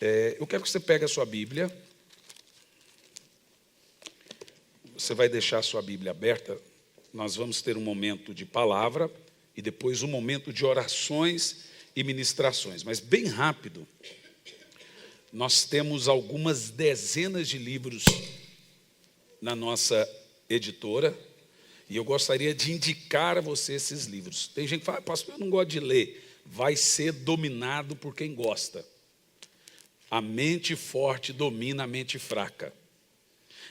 Eu quero que você pegue a sua Bíblia. Você vai deixar a sua Bíblia aberta. Nós vamos ter um momento de palavra e depois um momento de orações e ministrações. Mas bem rápido, nós temos algumas dezenas de livros na nossa editora e eu gostaria de indicar a você esses livros. Tem gente que fala, pastor, eu não gosto de ler. Vai ser dominado por quem gosta. A mente forte domina a mente fraca.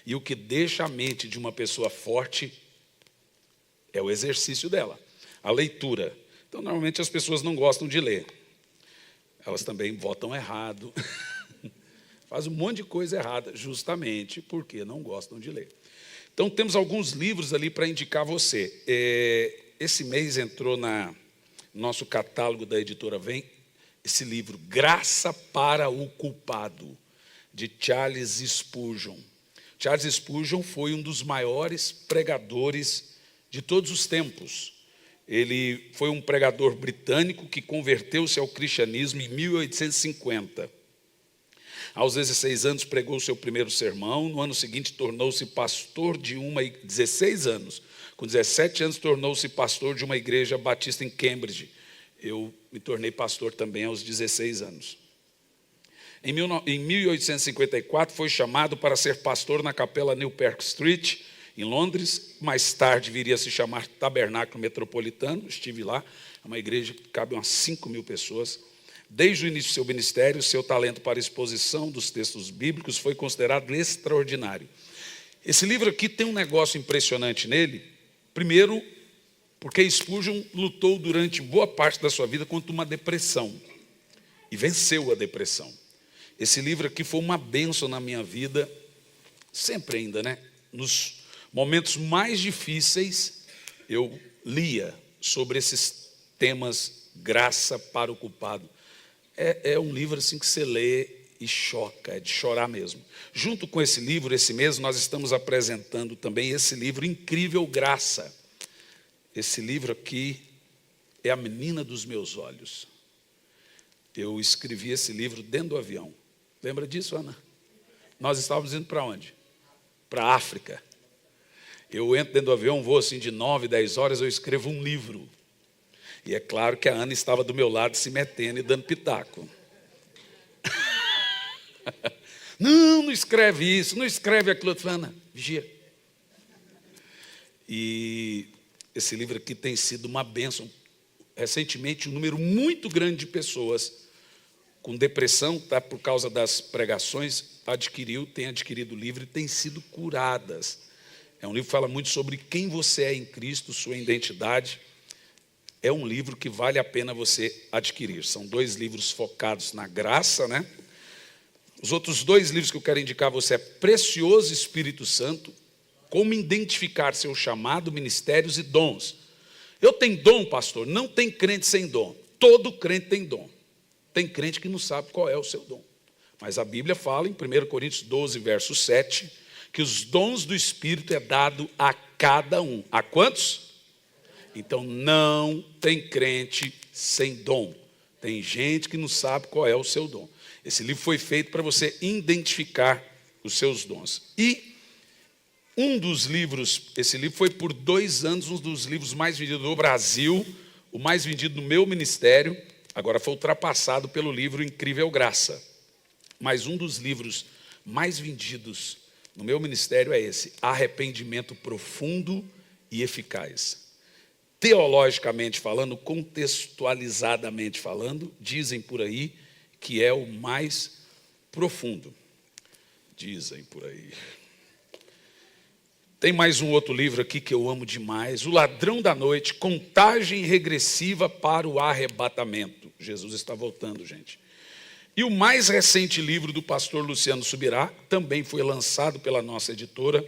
E o que deixa a mente de uma pessoa forte é o exercício dela, a leitura. Então, normalmente as pessoas não gostam de ler. Elas também votam errado. Fazem um monte de coisa errada, justamente porque não gostam de ler. Então, temos alguns livros ali para indicar a você. Esse mês entrou no nosso catálogo da editora Vem, esse livro, Graça para o Culpado, de Charles Spurgeon. Charles Spurgeon foi um dos maiores pregadores de todos os tempos. Ele foi um pregador britânico que converteu-se ao cristianismo em 1850. Aos 16 anos pregou o seu primeiro sermão, no ano seguinte tornou-se pastor de 16 anos. Com 17 anos tornou-se pastor de uma igreja batista em Cambridge. Eu me tornei pastor também aos 16 anos. Em 1854 foi chamado para ser pastor na capela New Park Street, em Londres. Mais tarde viria a se chamar Tabernáculo Metropolitano. Estive lá, é uma igreja que cabe umas 5.000 pessoas. Desde o início do seu ministério, seu talento para exposição dos textos bíblicos foi considerado extraordinário. Esse livro aqui tem um negócio impressionante nele. Primeiro, porque Spurgeon lutou durante boa parte da sua vida contra uma depressão e venceu a depressão. Esse livro aqui foi uma bênção na minha vida, sempre ainda, né? Nos momentos mais difíceis, eu lia sobre esses temas, graça para o culpado. É um livro assim que você lê e choca, é de chorar mesmo. Junto com esse livro, esse mês, nós estamos apresentando também esse livro, Incrível Graça. Esse livro aqui é a menina dos meus olhos. Eu escrevi esse livro dentro do avião. Lembra disso, Ana? Nós estávamos indo para onde? Para a África. Eu entro dentro do avião, vou assim de 9, 10 horas, eu escrevo um livro. E é claro que a Ana estava do meu lado se metendo e dando pitaco. Não escreve isso, não escreve aquilo. Eu falei, Ana, vigia. E esse livro aqui tem sido uma bênção. Recentemente, um número muito grande de pessoas com depressão, por causa das pregações, tem adquirido o livro e têm sido curadas. É um livro que fala muito sobre quem você é em Cristo, sua identidade. É um livro que vale a pena você adquirir. São 2 livros focados na graça, né? Os outros 2 livros que eu quero indicar a você é Precioso Espírito Santo, Como Identificar Seu Chamado, Ministérios e Dons. Eu tenho dom, pastor? Não tem crente sem dom. Todo crente tem dom. Tem crente que não sabe qual é o seu dom. Mas a Bíblia fala em 1 Coríntios 12, verso 7, que os dons do Espírito é dado a cada um. A quantos? Então não tem crente sem dom. Tem gente que não sabe qual é o seu dom. Esse livro foi feito para você identificar os seus dons. E um dos livros, esse livro foi por 2 anos um dos livros mais vendidos do Brasil, o mais vendido no meu ministério, agora foi ultrapassado pelo livro Incrível Graça. Mas um dos livros mais vendidos no meu ministério é esse, Arrependimento Profundo e Eficaz. Teologicamente falando, contextualizadamente falando, dizem por aí que é o mais profundo. Dizem por aí. Tem mais um outro livro aqui que eu amo demais, O Ladrão da Noite, Contagem Regressiva para o Arrebatamento. Jesus está voltando, gente. E o mais recente livro do pastor Luciano Subirá, também foi lançado pela nossa editora,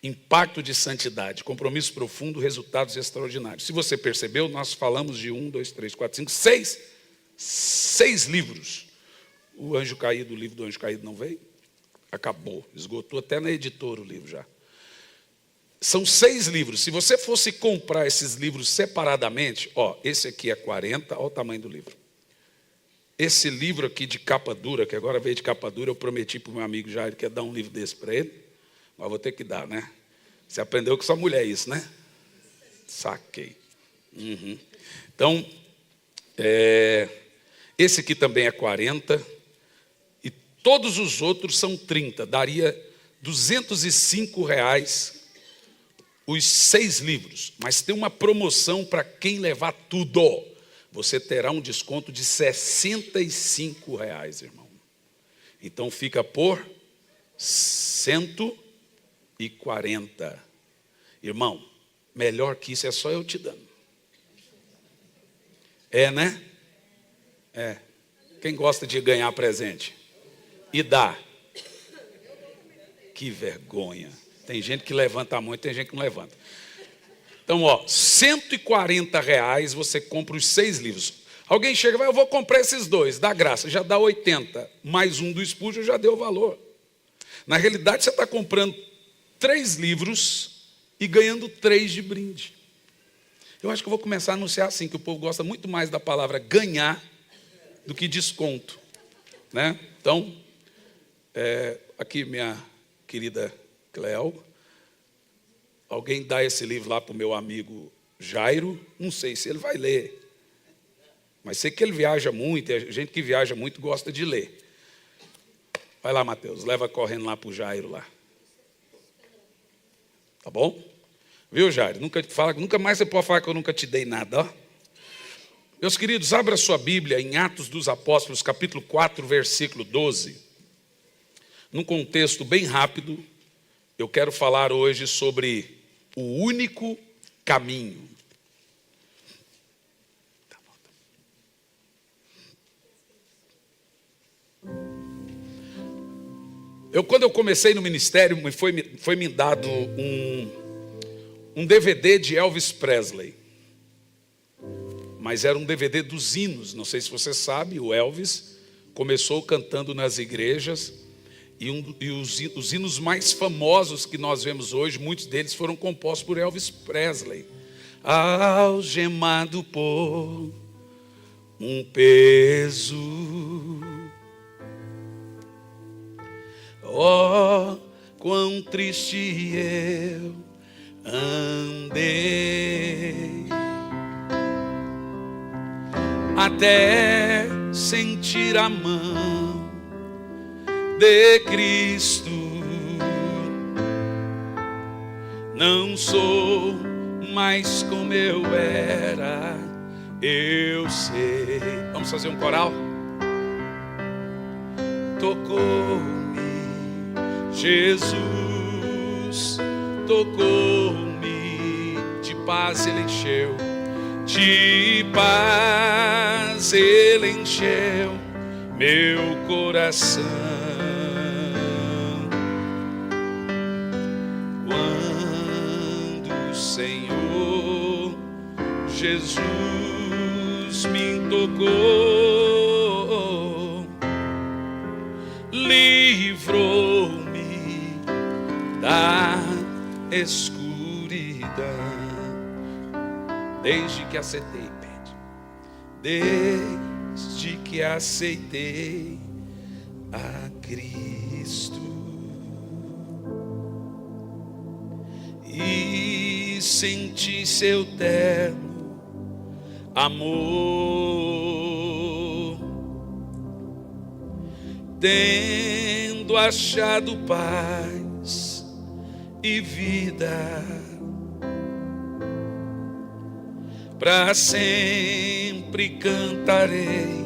Impacto de Santidade, Compromisso Profundo, Resultados Extraordinários. Se você percebeu, nós falamos de 1, 2, 3, 4, 5, 6 livros. O Anjo Caído, o livro do Anjo Caído não veio? Acabou, esgotou até na editora o livro já. São 6 livros. Se você fosse comprar esses livros separadamente, esse aqui é 40, olha o tamanho do livro. esse livro aqui de capa dura, que agora veio de capa dura, eu prometi para o meu amigo Jair que ia dar um livro desse para ele, mas vou ter que dar, né? Você aprendeu com sua mulher isso, né? Saquei. Uhum. Então, esse aqui também é 40, e todos os outros são 30, daria R$205 os 6 livros, mas tem uma promoção para quem levar tudo. Você terá um desconto de R$65, irmão. Então fica por 140. Irmão, melhor que isso é só eu te dando. É, né? É. Quem gosta de ganhar presente? E dá. Que vergonha. Tem gente que levanta a mão e tem gente que não levanta. Então, R$140 você compra os 6 livros. Alguém chega e vai, eu vou comprar esses 2, dá graça, já dá 80. Mais um do Spurgeon já deu o valor. Na realidade, você está comprando 3 livros e ganhando 3 de brinde. Eu acho que eu vou começar a anunciar assim, que o povo gosta muito mais da palavra ganhar do que desconto, né? Então, aqui minha querida Cleo, alguém dá esse livro lá para o meu amigo Jairo, não sei se ele vai ler, mas sei que ele viaja muito, e a gente que viaja muito gosta de ler. Vai lá, Mateus, leva correndo lá para o Jairo lá. Tá bom? Viu, Jairo? Nunca mais você pode falar que eu nunca te dei nada, ó. Meus queridos, abra sua Bíblia em Atos dos Apóstolos, capítulo 4, versículo 12. Num contexto bem rápido, eu quero falar hoje sobre o único caminho. Quando eu comecei no ministério, foi me dado um DVD de Elvis Presley. Mas era um DVD dos hinos. Não sei se você sabe, o Elvis começou cantando nas igrejas. E os hinos mais famosos que nós vemos hoje, muitos deles foram compostos por Elvis Presley. Algemado por um peso, oh, quão triste eu andei, até sentir a mão de Cristo. Não sou mais como eu era, eu sei. Vamos fazer um coral? Tocou-me Jesus, tocou-me, de paz ele encheu, de paz ele encheu meu coração. Quando o Senhor Jesus me tocou, livrou-me da escuridão. Desde que aceitei, desde que aceitei a Cristo e senti seu terno amor, tendo achado paz e vida, para sempre cantarei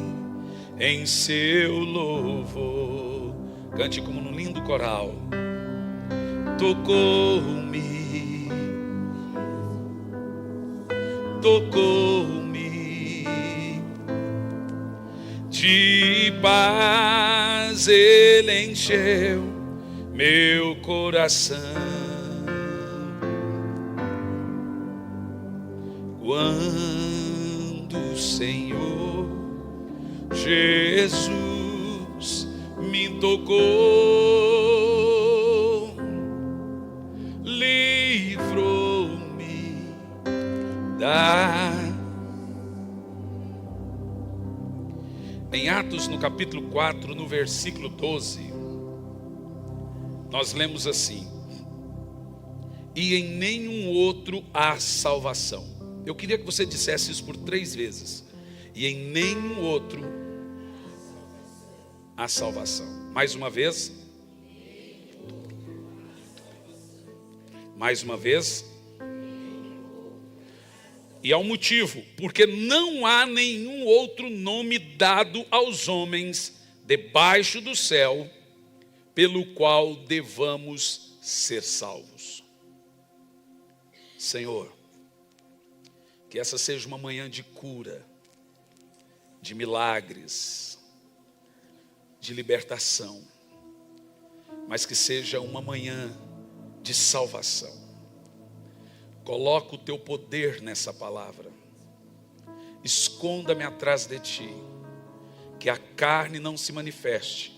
em seu louvor. Cante como num lindo coral. Tocou-me, tocou-me, de paz ele encheu meu coração. Quando o Senhor Jesus me tocou, livrou-me em Atos, no capítulo 4, no versículo 12, nós lemos assim: e em nenhum outro há salvação. Eu queria que você dissesse isso por 3 vezes. E em nenhum outro há salvação. Mais uma vez. Mais uma vez. E há um motivo, porque não há nenhum outro nome dado aos homens debaixo do céu, pelo qual devamos ser salvos. Senhor, que essa seja uma manhã de cura, de milagres, de libertação, mas que seja uma manhã de salvação. Coloca o teu poder nessa palavra. Esconda-me atrás de ti. Que a carne não se manifeste,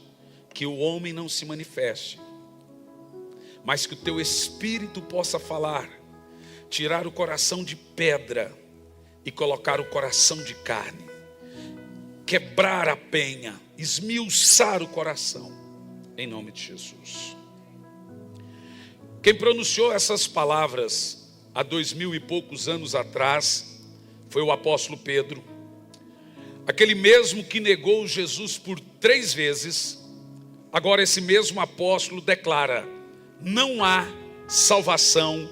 que o homem não se manifeste, mas que o teu Espírito possa falar, tirar o coração de pedra e colocar o coração de carne, quebrar a penha, esmiuçar o coração, em nome de Jesus. Quem pronunciou essas palavras há 2000 e poucos anos atrás foi o apóstolo Pedro, aquele mesmo que negou Jesus por 3 vezes. Agora esse mesmo apóstolo declara: não há salvação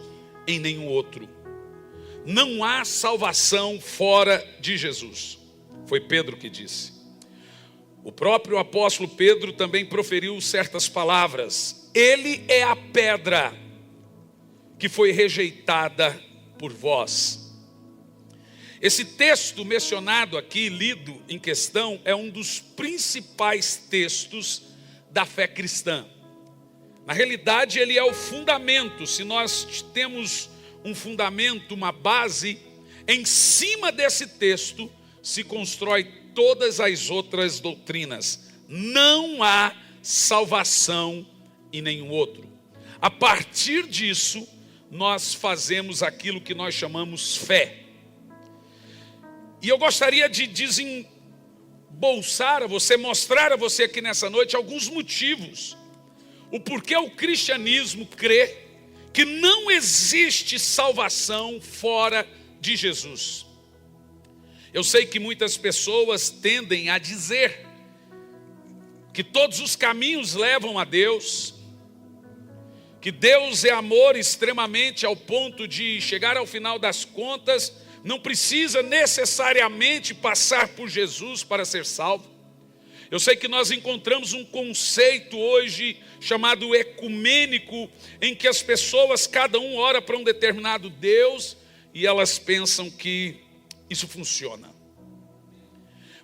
em nenhum outro. Não há salvação fora de Jesus. Foi Pedro que disse. O próprio apóstolo Pedro também proferiu certas palavras. Ele é a pedra que foi rejeitada por vós. Esse texto mencionado aqui, lido em questão, é um dos principais textos da fé cristã. Na realidade, ele é o fundamento. Se nós temos um fundamento, uma base, em cima desse texto se constrói todas as outras doutrinas. Não há salvação em nenhum outro. A partir disso, nós fazemos aquilo que nós chamamos fé. E eu gostaria de desembolsar a você, mostrar a você aqui nessa noite alguns motivos. O porquê o cristianismo crê que não existe salvação fora de Jesus. Eu sei que muitas pessoas tendem a dizer que todos os caminhos levam a Deus, que Deus é amor extremamente ao ponto de chegar ao final das contas, não precisa necessariamente passar por Jesus para ser salvo. Eu sei que nós encontramos um conceito hoje chamado ecumênico, em que as pessoas, cada um ora para um determinado Deus, e elas pensam que isso funciona.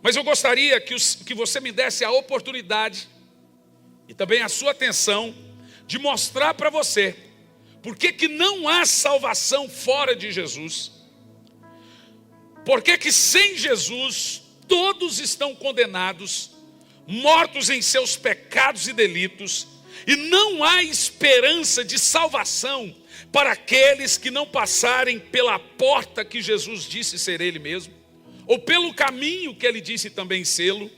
Mas eu gostaria que você me desse a oportunidade, e também a sua atenção, de mostrar para você, por que não há salvação fora de Jesus. Por que sem Jesus todos estão condenados, mortos em seus pecados e delitos, e não há esperança de salvação para aqueles que não passarem pela porta que Jesus disse ser Ele mesmo, ou pelo caminho que Ele disse também sê-lo.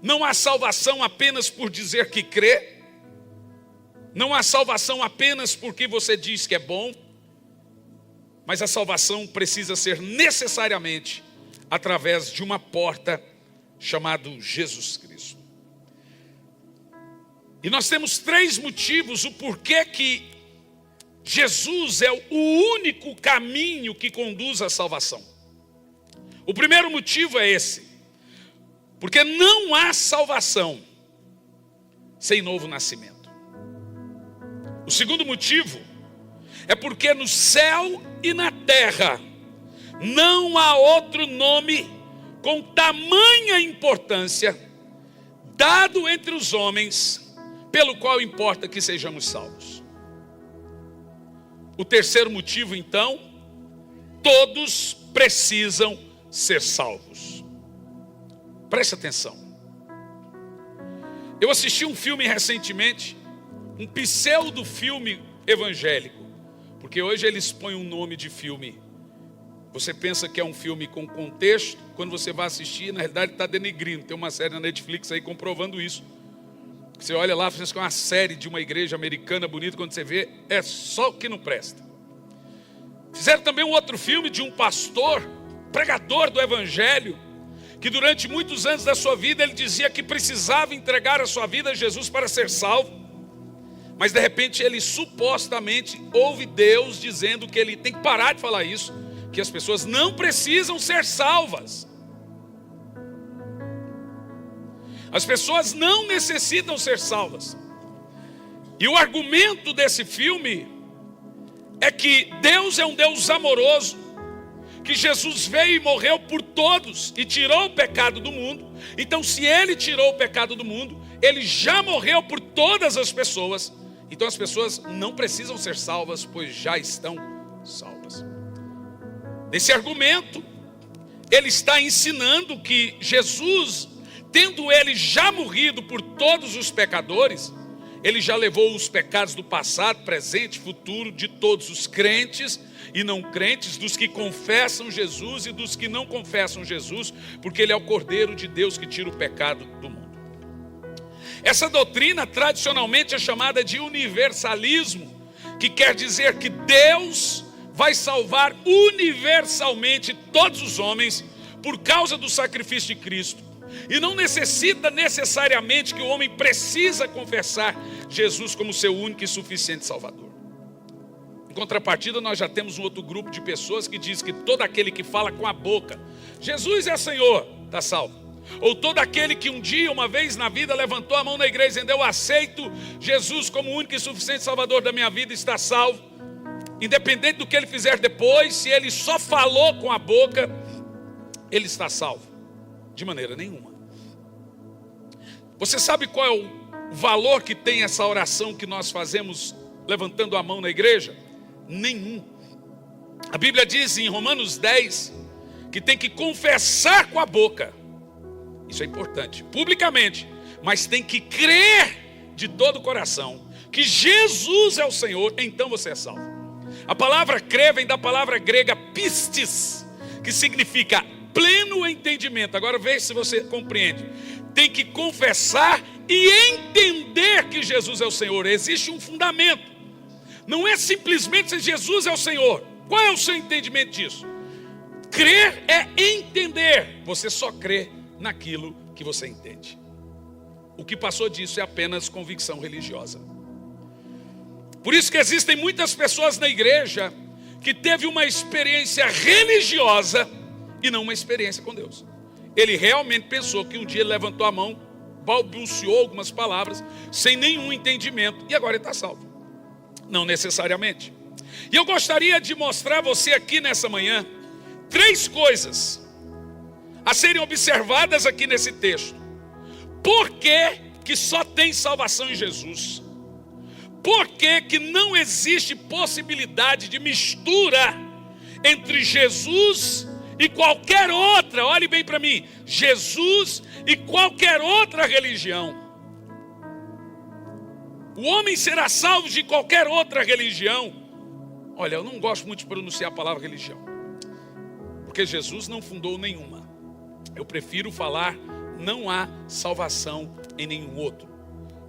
Não há salvação apenas por dizer que crê, não há salvação apenas porque você diz que é bom, mas a salvação precisa ser necessariamente através de uma porta chamada Jesus Cristo. E nós temos 3 motivos o porquê que Jesus é o único caminho que conduz à salvação. O primeiro motivo é esse: porque não há salvação sem novo nascimento. O segundo motivo é porque no céu e na terra não há outro nome com tamanha importância dado entre os homens, pelo qual importa que sejamos salvos. O terceiro motivo, então, todos precisam ser salvos. Preste atenção. Eu assisti um filme recentemente, um pseudo-filme evangélico, porque hoje eles põem um nome de filme. Você pensa que é um filme com contexto, quando você vai assistir, na realidade está denegrindo. Tem uma série na Netflix aí comprovando isso. Você olha lá, você com uma série de uma igreja americana bonita, quando você vê, é só o que não presta. Fizeram também um outro filme de um pastor, pregador do evangelho, que durante muitos anos da sua vida ele dizia que precisava entregar a sua vida a Jesus para ser salvo. Mas de repente ele supostamente ouve Deus dizendo que ele tem que parar de falar isso, que as pessoas não precisam ser salvas. As pessoas não necessitam ser salvas. E o argumento desse filme é que Deus é um Deus amoroso, que Jesus veio e morreu por todos e tirou o pecado do mundo. Então, se Ele tirou o pecado do mundo, Ele já morreu por todas as pessoas. Então, as pessoas não precisam ser salvas, pois já estão salvas. Nesse argumento, ele está ensinando que Jesus, tendo ele já morrido por todos os pecadores, ele já levou os pecados do passado, presente, futuro, de todos os crentes e não crentes, dos que confessam Jesus e dos que não confessam Jesus, porque ele é o Cordeiro de Deus que tira o pecado do mundo. Essa doutrina tradicionalmente é chamada de universalismo, que quer dizer que Deus vai salvar universalmente todos os homens por causa do sacrifício de Cristo. E não necessita necessariamente que o homem precisa confessar Jesus como seu único e suficiente Salvador. Em contrapartida, nós já temos um outro grupo de pessoas que diz que todo aquele que fala com a boca, Jesus é Senhor, está salvo. Ou todo aquele que um dia, uma vez na vida, levantou a mão na igreja e dizendo: eu aceito Jesus como único e suficiente Salvador da minha vida, está salvo. Independente do que ele fizer depois, se ele só falou com a boca, ele está salvo. De maneira nenhuma. Você sabe qual é o valor que tem essa oração que nós fazemos levantando a mão na igreja? Nenhum. A Bíblia diz em Romanos 10 que tem que confessar com a boca. Isso é importante, publicamente, mas tem que crer de todo o coração que Jesus é o Senhor, então você é salvo. A palavra crer vem da palavra grega pistis, que significa pleno entendimento. Agora veja se você compreende. Tem que confessar e entender que Jesus é o Senhor. Existe um fundamento. Não é simplesmente se Jesus é o Senhor. Qual é o seu entendimento disso? Crer é entender. Você só crê naquilo que você entende. O que passou disso é apenas convicção religiosa. Por isso que existem muitas pessoas na igreja que teve uma experiência religiosa e não uma experiência com Deus. Ele realmente pensou que um dia ele levantou a mão, balbuciou algumas palavras, sem nenhum entendimento, e agora ele está salvo. Não necessariamente. E eu gostaria de mostrar a você aqui nessa manhã 3 coisas a serem observadas aqui nesse texto. Por que só tem salvação em Jesus? Por que não existe possibilidade de mistura entre Jesus e qualquer outra, olhe bem para mim, Jesus e qualquer outra religião? O homem será salvo de qualquer outra religião. Olha, eu não gosto muito de pronunciar a palavra religião, porque Jesus não fundou nenhuma. Eu prefiro falar, não há salvação em nenhum outro.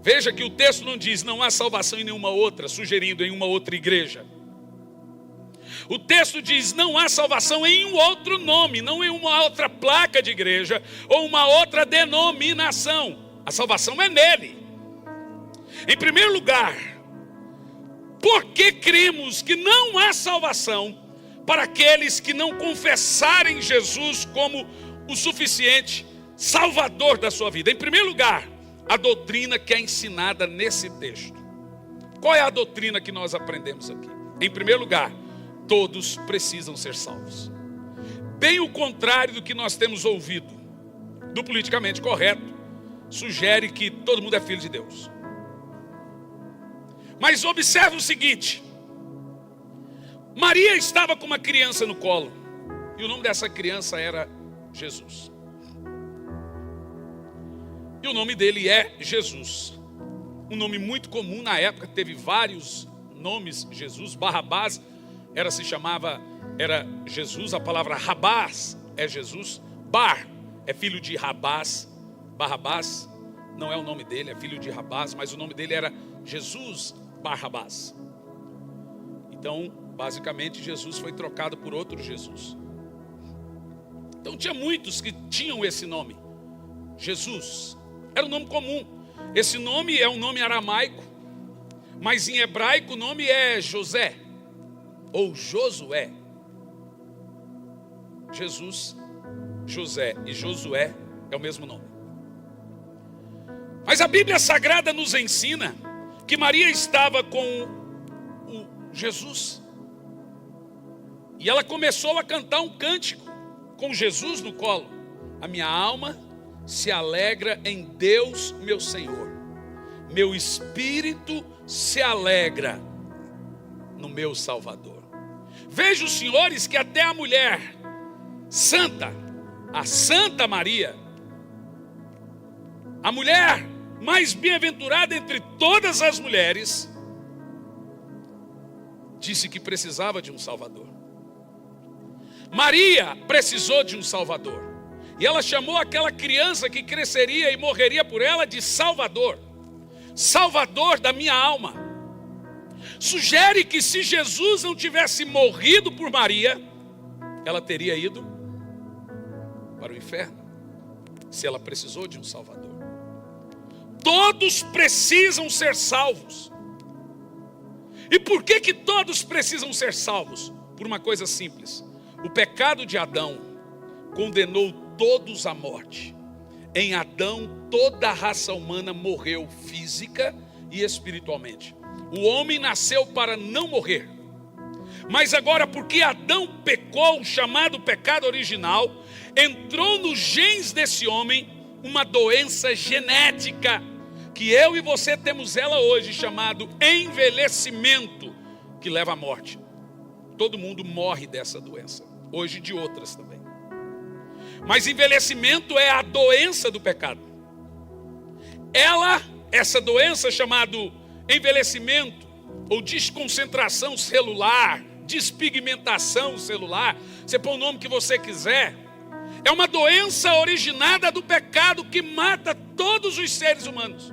Veja que o texto não diz não há salvação em nenhuma outra, sugerindo em uma outra igreja. O texto diz não há salvação em um outro nome, não em uma outra placa de igreja ou uma outra denominação. A salvação é nele. Em primeiro lugar, por que cremos que não há salvação para aqueles que não confessarem Jesus como o suficiente Salvador da sua vida? Em primeiro lugar, a doutrina que é ensinada nesse texto. Qual é a doutrina que nós aprendemos aqui? Em primeiro lugar, todos precisam ser salvos. Bem o contrário do que nós temos ouvido, do politicamente correto, sugere que todo mundo é filho de Deus. Mas observe o seguinte: Maria estava com uma criança no colo, e o nome dessa criança era Jesus. E o nome dele é Jesus. Um nome muito comum na época, teve vários nomes. Jesus, Barrabás, se chamava era Jesus. A palavra Rabás é Jesus. Bar é filho de Rabás. Barrabás não é o nome dele, é filho de Rabás, mas o nome dele era Jesus Barrabás. Então, basicamente, Jesus foi trocado por outro Jesus. Então tinha muitos que tinham esse nome, Jesus. Era um nome comum. Esse nome é um nome aramaico, mas em hebraico o nome é José, ou Josué. Jesus, José e Josué é o mesmo nome. Mas a Bíblia Sagrada nos ensina que Maria estava com o Jesus. E ela começou a cantar um cântico com Jesus no colo. A minha alma se alegra em Deus, meu Senhor. Meu espírito se alegra no meu Salvador. Veja, os senhores, que até a mulher santa, a Santa Maria, a mulher mais bem-aventurada entre todas as mulheres, disse que precisava de um Salvador. Maria precisou de um Salvador. E ela chamou aquela criança que cresceria e morreria por ela de Salvador. Salvador da minha alma. Sugere que se Jesus não tivesse morrido por Maria, ela teria ido para o inferno. Se ela precisou de um Salvador. Todos precisam ser salvos. E por que todos precisam ser salvos? Por uma coisa simples. O pecado de Adão condenou todos à morte. Em Adão, toda a raça humana morreu física e espiritualmente. O homem nasceu para não morrer. Mas agora, porque Adão pecou, o chamado pecado original, entrou nos genes desse homem uma doença genética, que eu e você temos ela hoje, chamado envelhecimento, que leva à morte. Todo mundo morre dessa doença, hoje de outras também. Mas envelhecimento é a doença do pecado. Essa doença chamada envelhecimento, ou desconcentração celular, despigmentação celular, você põe o nome que você quiser, é uma doença originada do pecado que mata todos os seres humanos.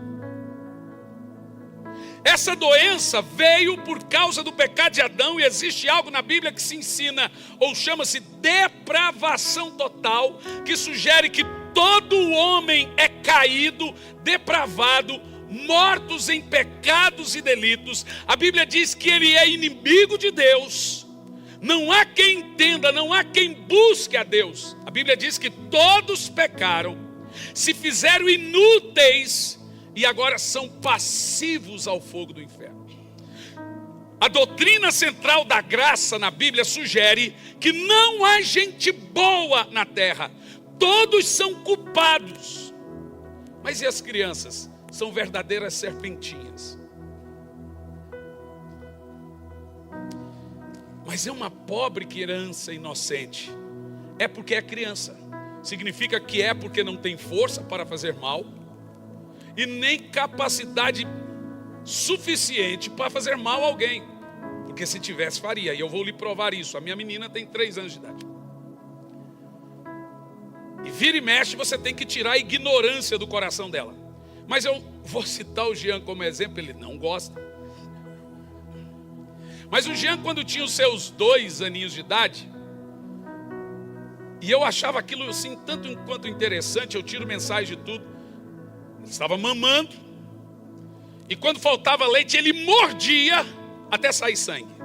Essa doença veio por causa do pecado de Adão, e existe algo na Bíblia que se ensina, ou chama-se depravação total, que sugere que todo homem é caído, depravado, mortos em pecados e delitos. A Bíblia diz que ele é inimigo de Deus. Não há quem entenda, não há quem busque a Deus. A Bíblia diz que todos pecaram, se fizeram inúteis e agora são passivos ao fogo do inferno. A doutrina central da graça na Bíblia sugere que não há gente boa na terra. Todos são culpados. Mas e as crianças? São verdadeiras serpentinhas. Mas é uma pobre criança inocente. É porque é criança. Significa que é porque não tem força para fazer mal e nem capacidade suficiente para fazer mal a alguém. Porque se tivesse, faria. E eu vou lhe provar isso. A minha menina tem 3 anos de idade. E vira e mexe, você tem que tirar a ignorância do coração dela. Mas eu vou citar o Jean como exemplo, ele não gosta. Mas o Jean, quando tinha os seus 2 aninhos de idade, e eu achava aquilo assim, tanto quanto interessante, eu tiro mensagem de tudo. Ele estava mamando, e quando faltava leite, ele mordia até sair sangue.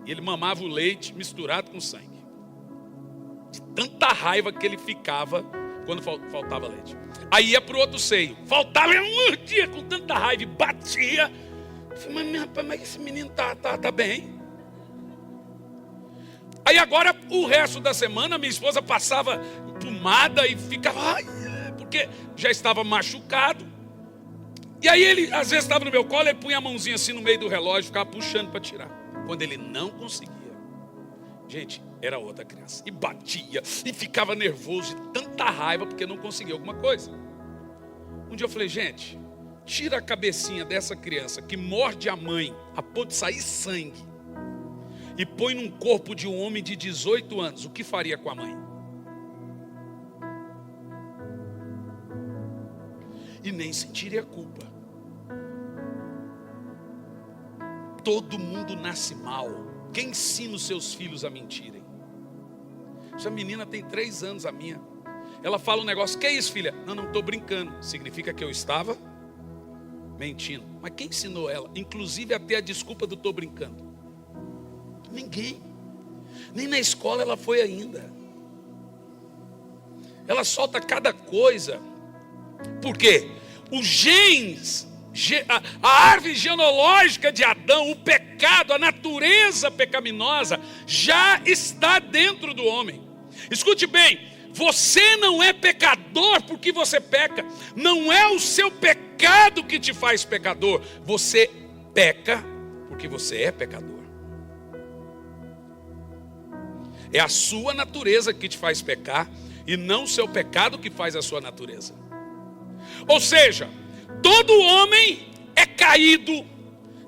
E ele mamava o leite misturado com sangue. De tanta raiva que ele ficava quando faltava leite. Aí ia para o outro seio. Faltava, ele mordia com tanta raiva e batia. Eu falei, mas rapaz, mas esse menino tá bem. Aí agora, o resto da semana, minha esposa passava pomada e ficava, porque já estava machucado. E aí ele, às vezes, estava no meu colo, ele punha a mãozinha assim no meio do relógio, ficava puxando para tirar. Quando ele não conseguia, gente, era outra criança. E batia, e ficava nervoso, de tanta raiva, porque não conseguia alguma coisa. Um dia eu falei, gente, tira a cabecinha dessa criança que morde a mãe, a ponto de sair sangue, e põe num corpo de um homem de 18 anos, o que faria com a mãe? E nem sentiria culpa. Todo mundo nasce mal. Quem ensina os seus filhos a mentirem? Essa menina tem 3 anos, a minha. Ela fala um negócio, que é isso, filha? Não estou brincando. Significa que eu estava mentindo. Mas quem ensinou ela? Inclusive até a desculpa do estou brincando. Ninguém. Nem na escola ela foi ainda. Ela solta cada coisa. Por quê? Os genes, a árvore genealógica de Adão, o pecado, a natureza pecaminosa, já está dentro do homem. Escute bem. Você não é pecador porque você peca. Não é o seu pecado que te faz pecador. Você peca porque você é pecador. É a sua natureza que te faz pecar e não o seu pecado que faz a sua natureza. Ou seja, todo homem é caído,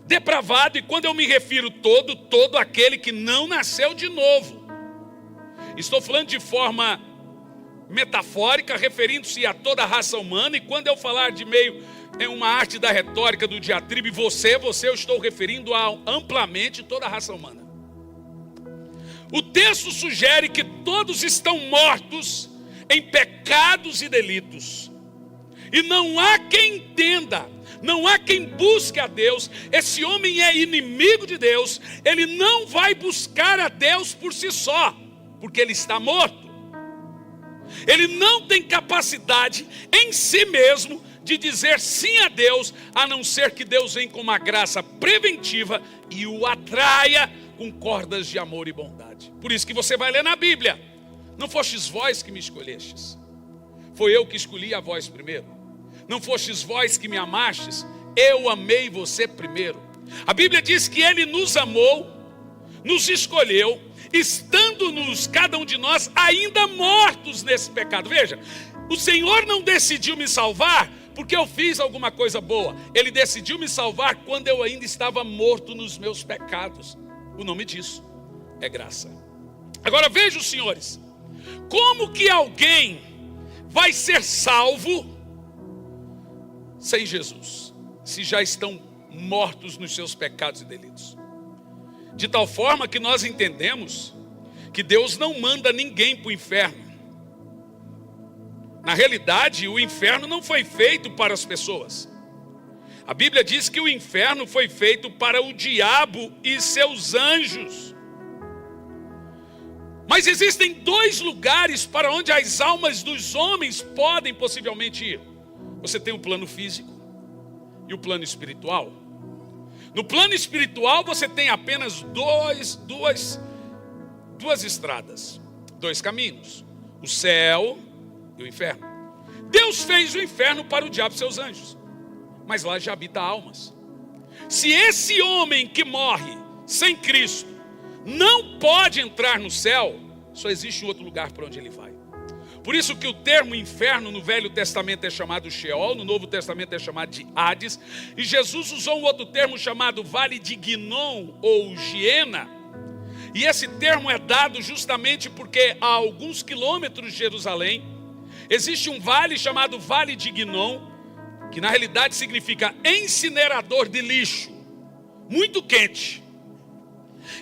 depravado, e quando eu me refiro todo aquele que não nasceu de novo. Estou falando de forma metafórica, referindo-se a toda a raça humana, e quando eu falar de meio em uma arte da retórica, do diatribe, você, eu estou referindo a amplamente toda a raça humana. O texto sugere que todos estão mortos em pecados e delitos, e não há quem entenda, não há quem busque a Deus. Esse homem é inimigo de Deus, ele não vai buscar a Deus por si só, porque ele está morto. Ele não tem capacidade em si mesmo de dizer sim a Deus, a não ser que Deus venha com uma graça preventiva e o atraia com cordas de amor e bondade. Por isso que você vai ler na Bíblia: não fostes vós que me escolhestes, foi eu que escolhi a vós primeiro. Não fostes vós que me amastes, eu amei você primeiro. A Bíblia diz que ele nos amou, nos escolheu, estando-nos, cada um de nós, ainda mortos nesse pecado. Veja, o Senhor não decidiu me salvar porque eu fiz alguma coisa boa. Ele decidiu me salvar quando eu ainda estava morto nos meus pecados. O nome disso é graça. Agora vejam, senhores, como que alguém vai ser salvo sem Jesus, se já estão mortos nos seus pecados e delitos? De tal forma que nós entendemos que Deus não manda ninguém para o inferno. Na realidade, o inferno não foi feito para as pessoas. A Bíblia diz que o inferno foi feito para o diabo e seus anjos. Mas existem 2 lugares para onde as almas dos homens podem possivelmente ir. Você tem o plano físico e o plano espiritual. No plano espiritual você tem apenas duas estradas, 2 caminhos: o céu e o inferno. Deus fez o inferno para o diabo e seus anjos, mas lá já habita almas. Se esse homem que morre sem Cristo não pode entrar no céu, só existe um outro lugar para onde ele vai. Por isso que o termo inferno no Velho Testamento é chamado Sheol, no Novo Testamento é chamado de Hades, e Jesus usou um outro termo chamado Vale de Ginon ou Giena. E esse termo é dado justamente porque a alguns quilômetros de Jerusalém existe um vale chamado Vale de Ginon, que na realidade significa incinerador de lixo, muito quente.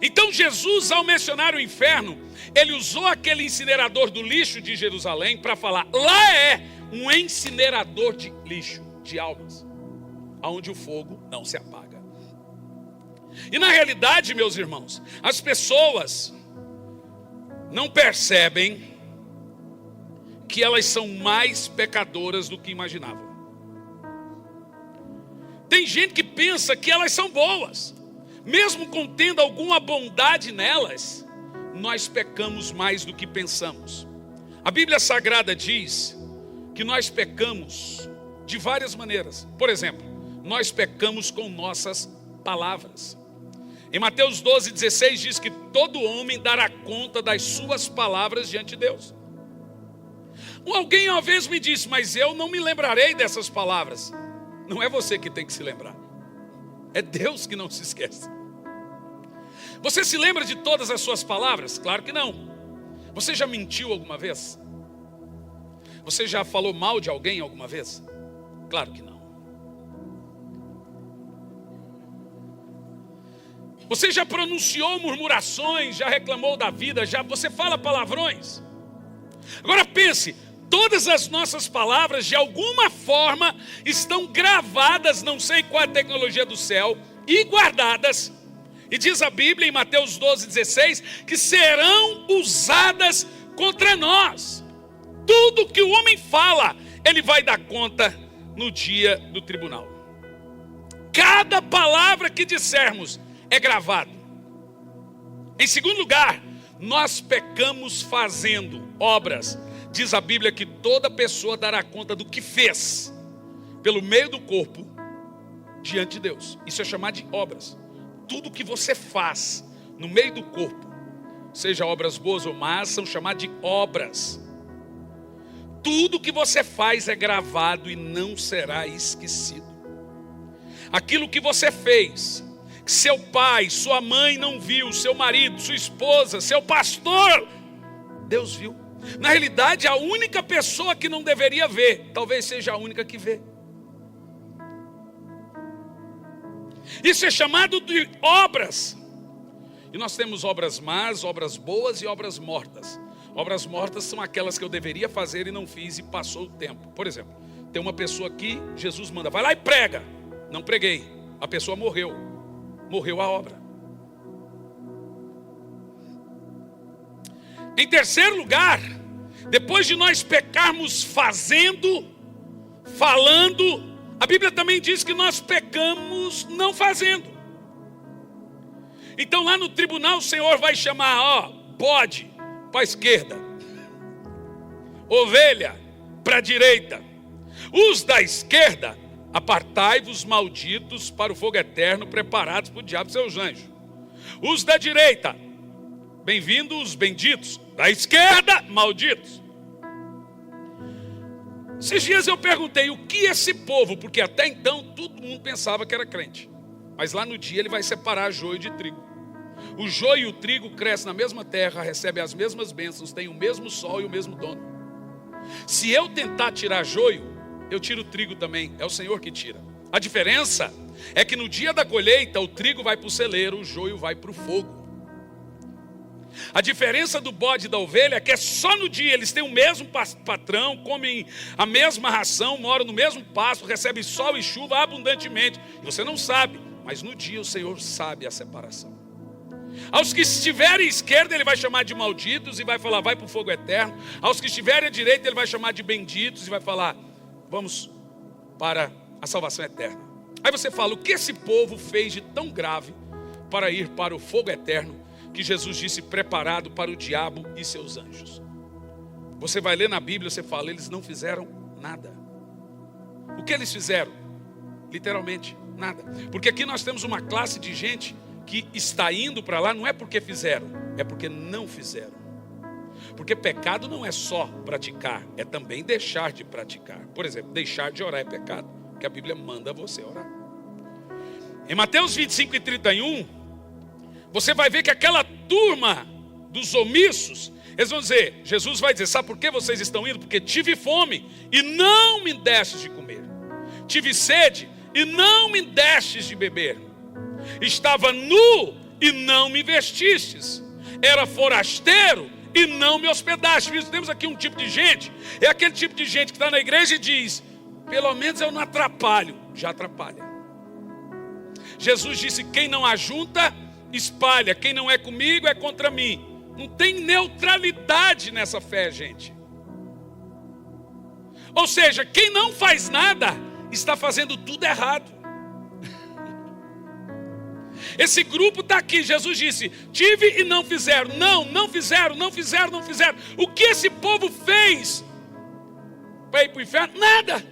Então Jesus, ao mencionar o inferno, ele usou aquele incinerador do lixo de Jerusalém para falar: lá é um incinerador de lixo, de almas, onde o fogo não se apaga. E na realidade, meus irmãos, as pessoas não percebem que elas são mais pecadoras do que imaginavam. Tem gente que pensa que elas são boas, mesmo contendo alguma bondade nelas, nós pecamos mais do que pensamos. A Bíblia Sagrada diz que nós pecamos de várias maneiras. Por exemplo, nós pecamos com nossas palavras. Em Mateus 12:16 diz que todo homem dará conta das suas palavras diante de Deus. Alguém uma vez me disse: mas eu não me lembrarei dessas palavras. Não é você que tem que se lembrar, é Deus que não se esquece. Você se lembra de todas as suas palavras? Claro que não. Você já mentiu alguma vez? Você já falou mal de alguém alguma vez? Claro que não. Você já pronunciou murmurações, já reclamou da vida, você fala palavrões? Agora pense, todas as nossas palavras de alguma forma estão gravadas, não sei qual é a tecnologia do céu, e guardadas. E diz a Bíblia em Mateus 12,16, que serão usadas contra nós. Tudo que o homem fala, ele vai dar conta no dia do tribunal. Cada palavra que dissermos é gravado. Em segundo lugar, nós pecamos fazendo obras. Diz a Bíblia que toda pessoa dará conta do que fez pelo meio do corpo diante de Deus. Isso é chamado de obras. Tudo que você faz no meio do corpo, seja obras boas ou más, são chamadas de obras. Tudo que você faz é gravado e não será esquecido. Aquilo que você fez, que seu pai, sua mãe não viu, seu marido, sua esposa, seu pastor, Deus viu. Na realidade, a única pessoa que não deveria ver, talvez seja a única que vê. Isso é chamado de obras. E nós temos obras más, obras boas e obras mortas. Obras mortas são aquelas que eu deveria fazer e não fiz e passou o tempo. Por exemplo, tem uma pessoa aqui, Jesus manda, vai lá e prega. Não preguei, a pessoa morreu. Morreu a obra. Em terceiro lugar, depois de nós pecarmos fazendo, falando, a Bíblia também diz que nós pecamos não fazendo. Então lá no tribunal o Senhor vai chamar, bode para a esquerda, ovelha para a direita. Os da esquerda, apartai-vos malditos para o fogo eterno, preparados para o diabo e seus anjos. Os da direita, bem-vindos os benditos. Da esquerda, malditos. Esses dias eu perguntei o que esse povo, porque até então todo mundo pensava que era crente, mas lá no dia ele vai separar joio de trigo. O joio e o trigo crescem na mesma terra, recebem as mesmas bênçãos, têm o mesmo sol e o mesmo dono. Se eu tentar tirar joio, eu tiro o trigo também, é o Senhor que tira. A diferença é que no dia da colheita o trigo vai para o celeiro, o joio vai para o fogo. A diferença do bode e da ovelha é que é só no dia, eles têm o mesmo patrão, comem a mesma ração, moram no mesmo pasto, recebem sol e chuva abundantemente. E você não sabe, mas no dia o Senhor sabe a separação. Aos que estiverem à esquerda ele vai chamar de malditos e vai falar, vai para o fogo eterno. Aos que estiverem à direita ele vai chamar de benditos e vai falar, vamos para a salvação eterna. Aí você fala, o que esse povo fez de tão grave para ir para o fogo eterno, que Jesus disse, preparado para o diabo e seus anjos? Você vai ler na Bíblia, você fala, eles não fizeram nada. O que eles fizeram? Literalmente, nada. Porque aqui nós temos uma classe de gente que está indo para lá, não é porque fizeram, é porque não fizeram. Porque pecado não é só praticar, é também deixar de praticar. Por exemplo, deixar de orar é pecado, porque a Bíblia manda você orar. Em Mateus 25 e 31, você vai ver que aquela turma dos omissos, eles vão dizer, Jesus vai dizer, sabe por que vocês estão indo? Porque tive fome e não me destes de comer. Tive sede e não me destes de beber. Estava nu e não me vestistes. Era forasteiro e não me hospedastes. Temos aqui um tipo de gente, é aquele tipo de gente que está na igreja e diz, pelo menos eu não atrapalho. Já atrapalha. Jesus disse, quem não ajunta, espalha. Quem não é comigo é contra mim. Não tem neutralidade nessa fé, gente. Ou seja, quem não faz nada está fazendo tudo errado. Esse grupo está aqui, Jesus disse, tive e não fizeram. Não fizeram. O que esse povo fez para ir para o inferno? Nada.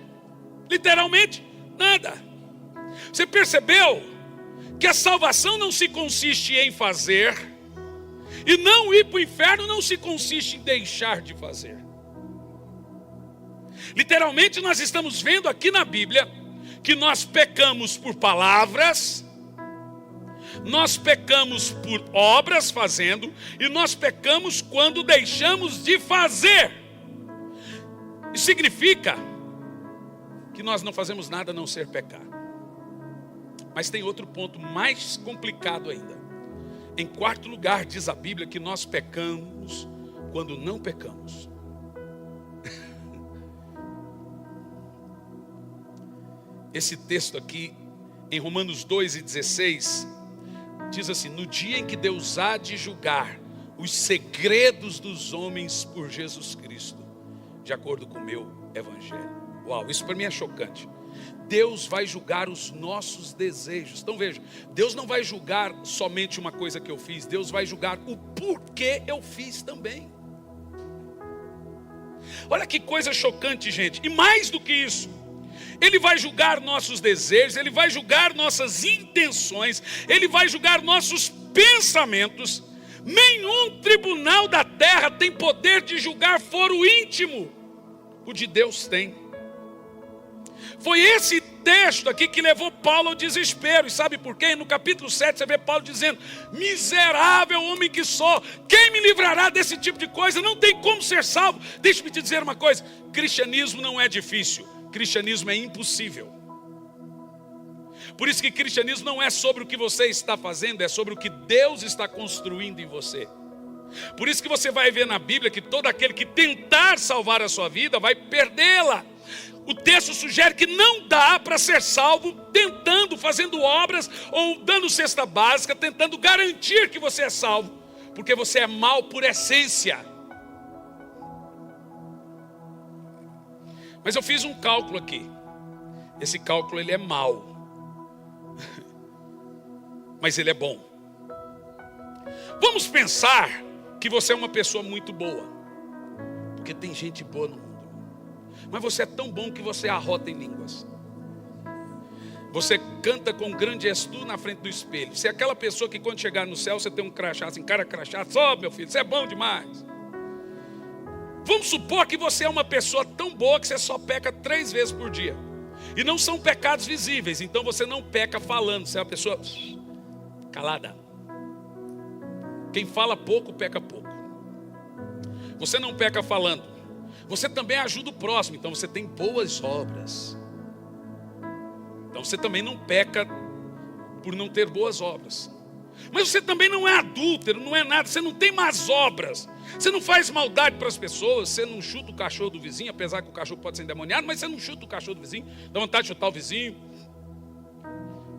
Literalmente, nada. Você percebeu que a salvação não se consiste em fazer, e não ir para o inferno não se consiste em deixar de fazer. Literalmente nós estamos vendo aqui na Bíblia que nós pecamos por palavras, Nós pecamos por obras fazendo, e nós pecamos quando deixamos de fazer. Isso significa que nós não fazemos nada a não ser pecar. Mas tem outro ponto mais complicado ainda. Em quarto lugar, diz a Bíblia que nós pecamos quando não pecamos. Esse texto aqui, em Romanos 2:16, diz assim: no dia em que Deus há de julgar os segredos dos homens por Jesus Cristo, de acordo com o meu evangelho. Uau, isso para mim é chocante. Deus vai julgar os nossos desejos. Então veja, Deus não vai julgar somente uma coisa que eu fiz, Deus vai julgar o porquê eu fiz também. Olha que coisa chocante, gente. E mais do que isso, Ele vai julgar nossos desejos, Ele vai julgar nossas intenções, Ele vai julgar nossos pensamentos. Nenhum tribunal da terra tem poder de julgar foro íntimo. O de Deus tem. Foi esse texto aqui que levou Paulo ao desespero. E sabe por quê? No capítulo 7 você vê Paulo dizendo: miserável homem que sou, quem me livrará desse tipo de coisa? Não tem como ser salvo. Deixa-me te dizer uma coisa: cristianismo não é difícil, cristianismo é impossível. Por isso que cristianismo não é sobre o que você está fazendo, é sobre o que Deus está construindo em você. Por isso que você vai ver na Bíblia que todo aquele que tentar salvar a sua vida vai perdê-la. O texto sugere que não dá para ser salvo tentando, fazendo obras ou dando cesta básica, tentando garantir que você é salvo, porque você é mau por essência. Mas eu fiz um cálculo aqui. Esse cálculo ele é mau, mas ele é bom. Vamos pensar que você é uma pessoa muito boa, porque tem gente boa no mundo. Mas você é tão bom que você arrota em línguas. Você canta com grande estu na frente do espelho. Você é aquela pessoa que quando chegar no céu você tem um crachá assim, cara crachá, sobe meu filho, você é bom demais. Vamos supor que você é uma pessoa tão boa que você só peca 3 vezes por dia. E não são pecados visíveis, então você não peca falando, você é uma pessoa calada. Quem fala pouco, peca pouco. Você não peca falando. Você também ajuda o próximo, então você tem boas obras. Então você também não peca por não ter boas obras. Mas você também não é adúltero, não é nada, você não tem más obras. Você não faz maldade para as pessoas, você não chuta o cachorro do vizinho, apesar que o cachorro pode ser endemoniado, mas você não chuta o cachorro do vizinho, dá vontade de chutar o vizinho.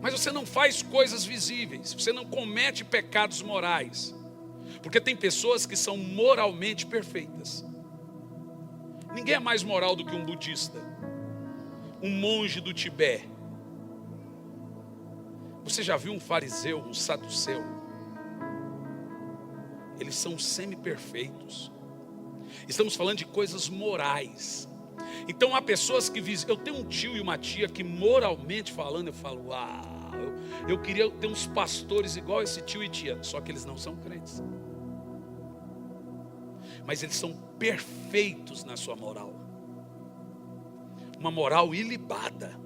Mas você não faz coisas visíveis, você não comete pecados morais. Porque tem pessoas que são moralmente perfeitas. Ninguém é mais moral do que um budista, um monge do Tibete. Você já viu um fariseu, um saduceu? Eles são semi-perfeitos. Estamos falando de coisas morais. Então há pessoas que dizem, eu tenho um tio e uma tia que moralmente falando, eu falo, uau, eu queria ter uns pastores igual esse tio e tia, só que eles não são crentes. Mas eles são perfeitos na sua moral. Uma moral ilibada.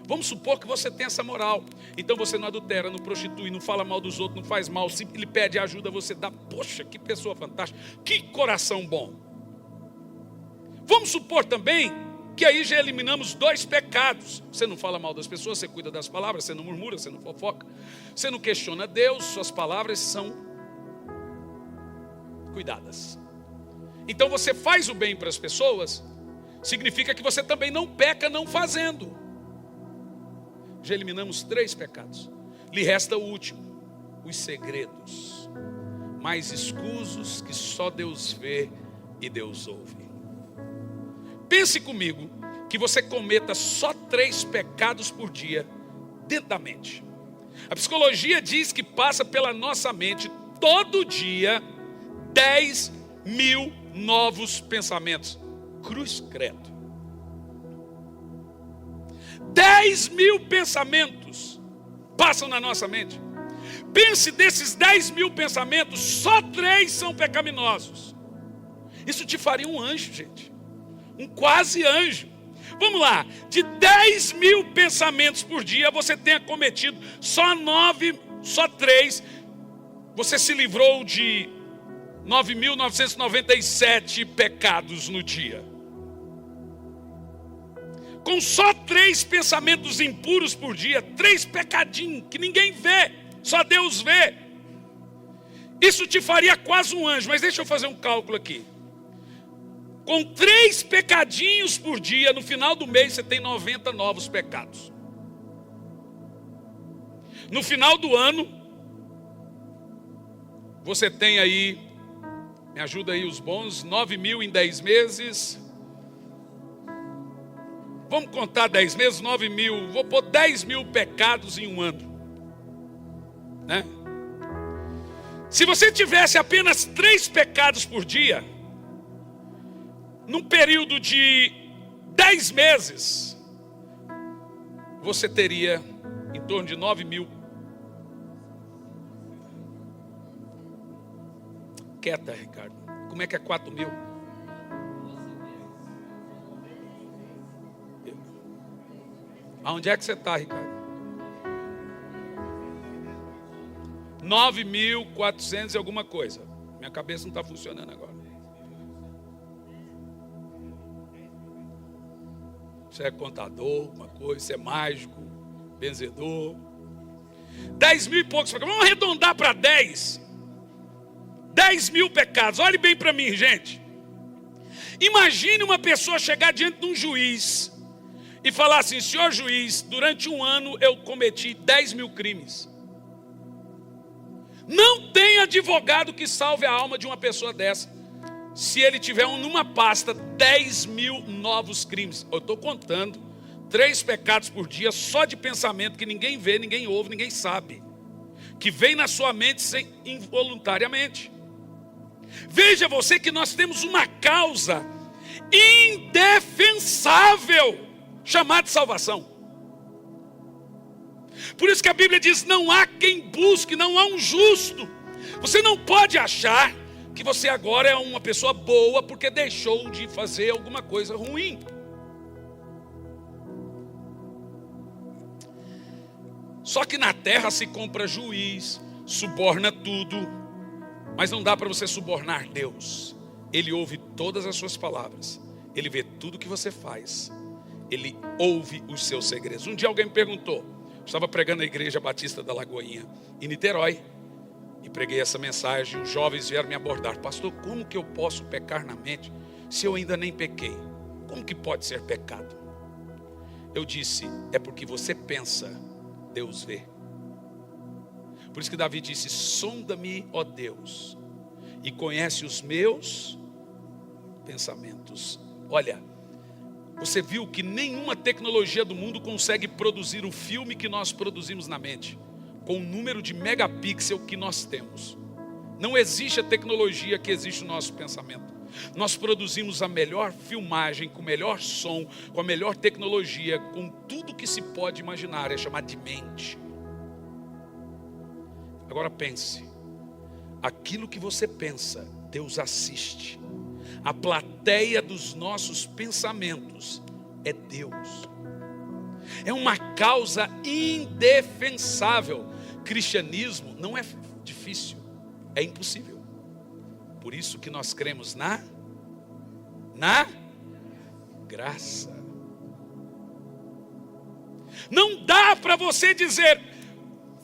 Vamos supor que você tem essa moral. Então você não adultera, não prostitui, não fala mal dos outros, não faz mal. Se ele pede ajuda, você dá. Poxa, que pessoa fantástica. Que coração bom. Vamos supor também que aí já eliminamos 2 pecados. Você não fala mal das pessoas, você cuida das palavras, você não murmura, você não fofoca. Você não questiona Deus, suas palavras são cuidadas. Então você faz o bem para as pessoas, significa que você também não peca não fazendo. Já eliminamos 3 pecados. Lhe resta o último, os segredos, mais escusos que só Deus vê e Deus ouve. Pense comigo que você cometa só 3 pecados por dia dentro da mente. A psicologia diz que passa pela nossa mente todo dia 10.000 novos pensamentos. Cruz credo. 10.000 pensamentos passam na nossa mente. Pense desses 10.000 pensamentos, só 3 são pecaminosos. Isso te faria um anjo, gente. Um quase anjo. Vamos lá, de 10.000 pensamentos por dia, você tenha cometido só 9 só 3, você se livrou de 9.997 pecados no dia. Com só 3 pensamentos impuros por dia, 3 pecadinhos que ninguém vê, só Deus vê. Isso te faria quase um anjo, mas deixa eu fazer um cálculo aqui. Com 3 pecadinhos por dia, no final do mês você tem 90 novos pecados. No final do ano, você tem aí, me ajuda aí os bons, 9.000 em 10 meses. Vamos contar 10 meses, 9.000, vou pôr 10.000 pecados em um ano, né? Se você tivesse apenas 3 pecados por dia, num período de 10 meses, você teria em torno de 9.000. Quieta, Ricardo. Como é que é 4.000? Aonde é que você está, Ricardo? 9.400 e alguma coisa. Minha cabeça não está funcionando agora. Você é contador, alguma coisa, você é mágico, benzedor. 10.000 e poucos pecados. Vamos arredondar para 10. 10.000 pecados. Olhe bem para mim, gente. Imagine uma pessoa chegar diante de um juiz e falar assim: senhor juiz, durante um ano eu cometi 10.000 crimes. Não tem advogado que salve a alma de uma pessoa dessa, se ele tiver numa pasta 10.000 novos crimes. Eu estou contando 3 pecados por dia só de pensamento que ninguém vê, ninguém ouve, ninguém sabe, que vem na sua mente involuntariamente. Veja você que nós temos uma causa indefensável chamada salvação. Por isso que a Bíblia diz: não há quem busque, não há um justo. Você não pode achar que você agora é uma pessoa boa porque deixou de fazer alguma coisa ruim. Só que na terra se compra juiz, suborna tudo, mas não dá para você subornar Deus. Ele ouve todas as suas palavras, Ele vê tudo que você faz, Ele ouve os seus segredos. Um dia alguém me perguntou, eu estava pregando na Igreja Batista da Lagoinha, em Niterói, e preguei essa mensagem. Os jovens vieram me abordar: pastor, como que eu posso pecar na mente se eu ainda nem pequei? Como que pode ser pecado? Eu disse: é porque você pensa, Deus vê. Por isso que Davi disse: sonda-me, ó Deus, e conhece os meus pensamentos. Olha, você viu que nenhuma tecnologia do mundo consegue produzir o filme que nós produzimos na mente, com o número de megapixel que nós temos. Não existe a tecnologia que existe no nosso pensamento. Nós produzimos a melhor filmagem, com o melhor som, com a melhor tecnologia, com tudo que se pode imaginar, é chamado de mente. Agora pense, aquilo que você pensa, Deus assiste. A plateia dos nossos pensamentos é Deus. É uma causa indefensável. Cristianismo não é difícil, é impossível. Por isso que nós cremos na graça. Não dá para você dizer: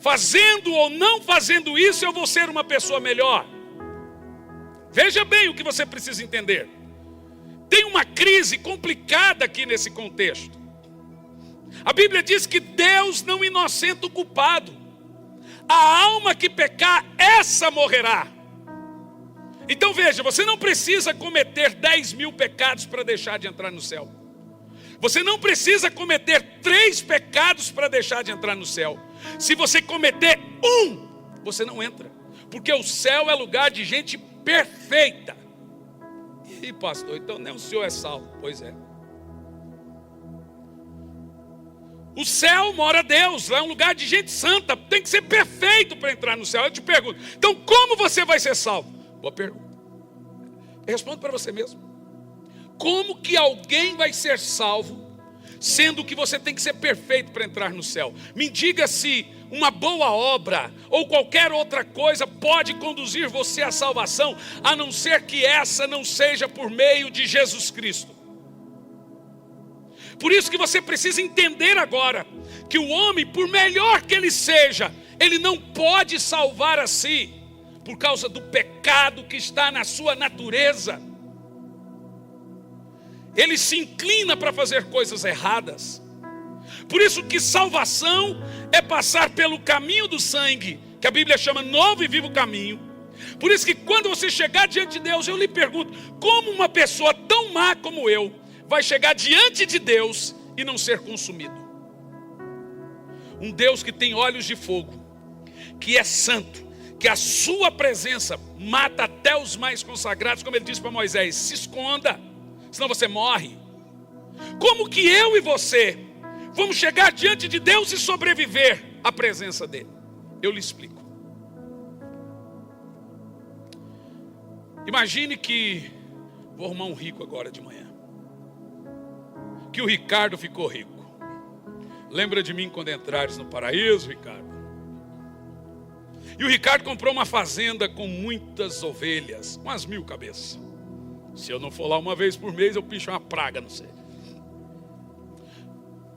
fazendo ou não fazendo isso eu vou ser uma pessoa melhor. Veja bem o que você precisa entender. Tem uma crise complicada aqui nesse contexto. A Bíblia diz que Deus não inocenta o culpado. A alma que pecar, essa morrerá. Então veja, você não precisa cometer 10.000 pecados para deixar de entrar no céu. Você não precisa cometer 3 pecados para deixar de entrar no céu. Se você cometer um, você não entra. Porque o céu é lugar de gente perfeita. E pastor, então nem o senhor é salvo. Pois é. O céu mora Deus, lá é um lugar de gente santa. Tem que ser perfeito para entrar no céu. Eu te pergunto, então como você vai ser salvo? Boa pergunta. Responda para você mesmo. Como que alguém vai ser salvo sendo que você tem que ser perfeito para entrar no céu. Me diga se uma boa obra ou qualquer outra coisa pode conduzir você à salvação, a não ser que essa não seja por meio de Jesus Cristo. Por isso que você precisa entender agora que o homem, por melhor que ele seja, ele não pode salvar a si, por causa do pecado que está na sua natureza. Ele se inclina para fazer coisas erradas. Por isso que salvação é passar pelo caminho do sangue, que a Bíblia chama novo e vivo caminho. Por isso que quando você chegar diante de Deus, eu lhe pergunto, como uma pessoa tão má como eu vai chegar diante de Deus e não ser consumido? Um Deus que tem olhos de fogo, que é santo, que a sua presença mata até os mais consagrados, como ele disse para Moisés, se esconda, senão você morre. Como que eu e você vamos chegar diante de Deus e sobreviver à presença dele? Eu lhe explico. Imagine que, vou arrumar um rico agora de manhã, que o Ricardo ficou rico. Lembra de mim quando entrares no paraíso, Ricardo? E o Ricardo comprou uma fazenda com muitas ovelhas, umas 1000 cabeças. Se eu não for lá uma vez por mês, eu picho uma praga, não sei.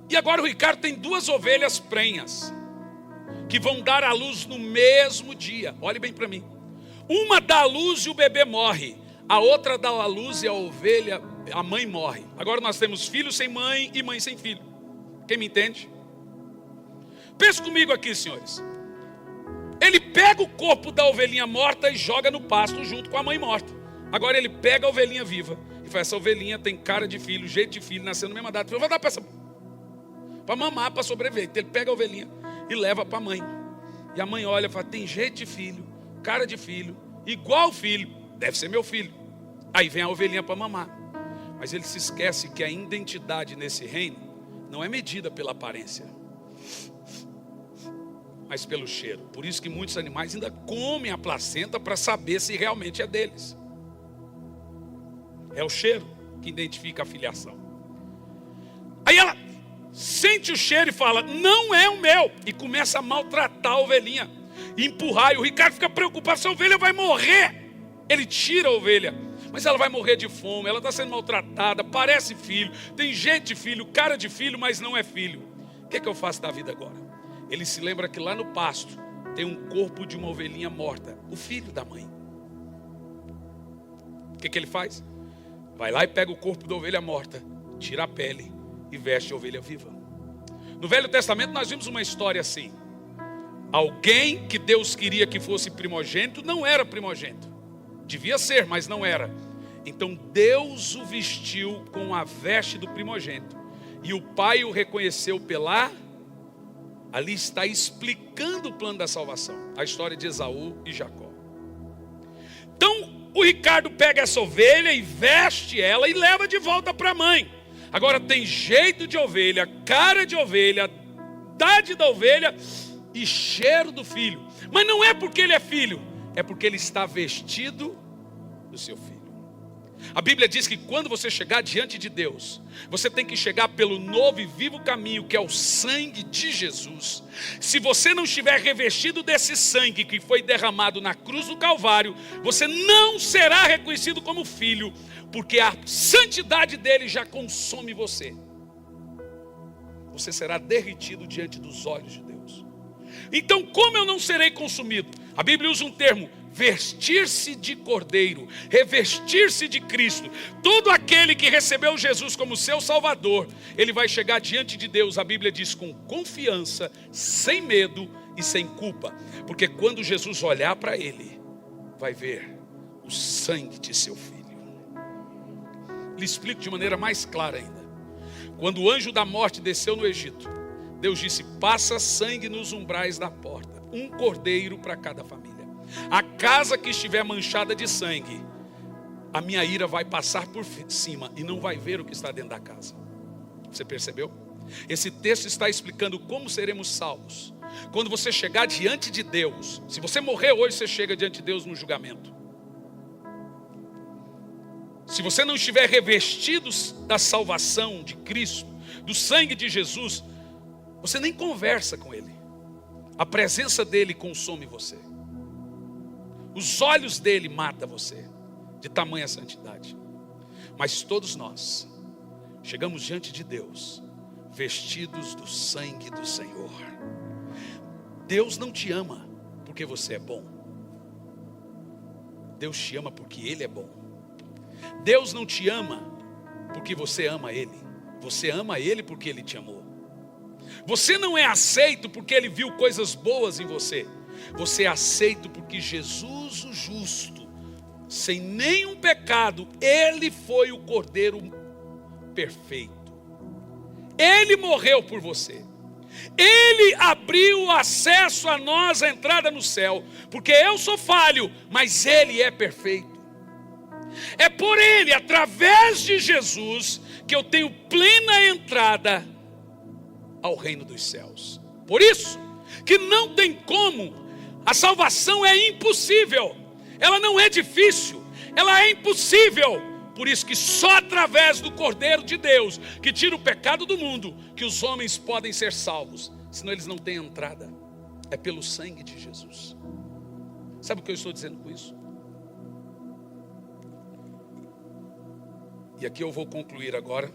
E agora o Ricardo tem 2 ovelhas prenhas, que vão dar à luz no mesmo dia. Olhe bem para mim. Uma dá à luz e o bebê morre. A outra dá à luz e a mãe morre. Agora nós temos filho sem mãe e mãe sem filho. Quem me entende? Pense comigo aqui, senhores. Ele pega o corpo da ovelhinha morta e joga no pasto junto com a mãe morta. Agora ele pega a ovelhinha viva e fala, essa ovelhinha tem cara de filho, jeito de filho, nasceu na mesma data. Eu vou dar para mamar, para sobreviver. Então ele pega a ovelhinha e leva para a mãe. E a mãe olha e fala, tem jeito de filho, cara de filho, igual filho, deve ser meu filho. Aí vem a ovelhinha para mamar. Mas ele se esquece que a identidade nesse reino não é medida pela aparência, mas pelo cheiro. Por isso que muitos animais ainda comem a placenta para saber se realmente é deles. É o cheiro que identifica a filiação. Aí ela sente o cheiro e fala, não é o meu. E começa a maltratar a ovelhinha, e empurrar. E o Ricardo fica preocupado, essa ovelha vai morrer. Ele tira a ovelha, mas ela vai morrer de fome, ela está sendo maltratada, parece filho, tem jeito de filho, cara de filho, mas não é filho. O que é que eu faço da vida agora? Ele se lembra que lá no pasto tem um corpo de uma ovelhinha morta, o filho da mãe. O que ele faz? Vai lá e pega o corpo da ovelha morta, tira a pele e veste a ovelha viva. No Velho Testamento nós vimos uma história assim. Alguém que Deus queria que fosse primogênito, não era primogênito. Devia ser, mas não era. Então Deus o vestiu com a veste do primogênito. E o pai o reconheceu pela... Ali está explicando o plano da salvação. A história de Esaú e Jacó. Então o Ricardo pega essa ovelha e veste ela e leva de volta para a mãe. Agora tem jeito de ovelha, cara de ovelha, idade da ovelha e cheiro do filho. Mas não é porque ele é filho, é porque ele está vestido do seu filho. A Bíblia diz que quando você chegar diante de Deus, você tem que chegar pelo novo e vivo caminho, que é o sangue de Jesus. Se você não estiver revestido desse sangue que foi derramado na cruz do Calvário, você não será reconhecido como filho, porque a santidade dele já consome você. Você será derretido diante dos olhos de Deus. Então, como eu não serei consumido? A Bíblia usa um termo, vestir-se de cordeiro, revestir-se de Cristo. Todo aquele que recebeu Jesus como seu Salvador, ele vai chegar diante de Deus, a Bíblia diz, com confiança, sem medo e sem culpa. Porque quando Jesus olhar para ele, vai ver o sangue de seu filho. Lhe explico de maneira mais clara ainda. Quando o anjo da morte desceu no Egito, Deus disse, passa sangue nos umbrais da porta, um cordeiro para cada família. A casa que estiver manchada de sangue, a minha ira vai passar por cima e não vai ver o que está dentro da casa. Você percebeu? Esse texto está explicando como seremos salvos. Quando você chegar diante de Deus, se você morrer hoje, você chega diante de Deus no julgamento. Se você não estiver revestido da salvação de Cristo, do sangue de Jesus, você nem conversa com ele. A presença dele consome você. Os olhos dele matam você, de tamanha santidade. Mas todos nós chegamos diante de Deus, vestidos do sangue do Senhor. Deus não te ama porque você é bom. Deus te ama porque Ele é bom. Deus não te ama porque você ama Ele. Você ama Ele porque Ele te amou. Você não é aceito porque Ele viu coisas boas em você. Você é aceito porque Jesus, o justo, sem nenhum pecado, Ele foi o Cordeiro perfeito. Ele morreu por você. Ele abriu o acesso a nós, a entrada no céu. Porque eu sou falho, mas Ele é perfeito. É por Ele, através de Jesus, que eu tenho plena entrada ao reino dos céus. Por isso que não tem como. A salvação é impossível. Ela não é difícil. Ela é impossível. Por isso que só através do Cordeiro de Deus, que tira o pecado do mundo, que os homens podem ser salvos. Senão eles não têm entrada. É pelo sangue de Jesus. Sabe o que eu estou dizendo com isso? E aqui eu vou concluir agora.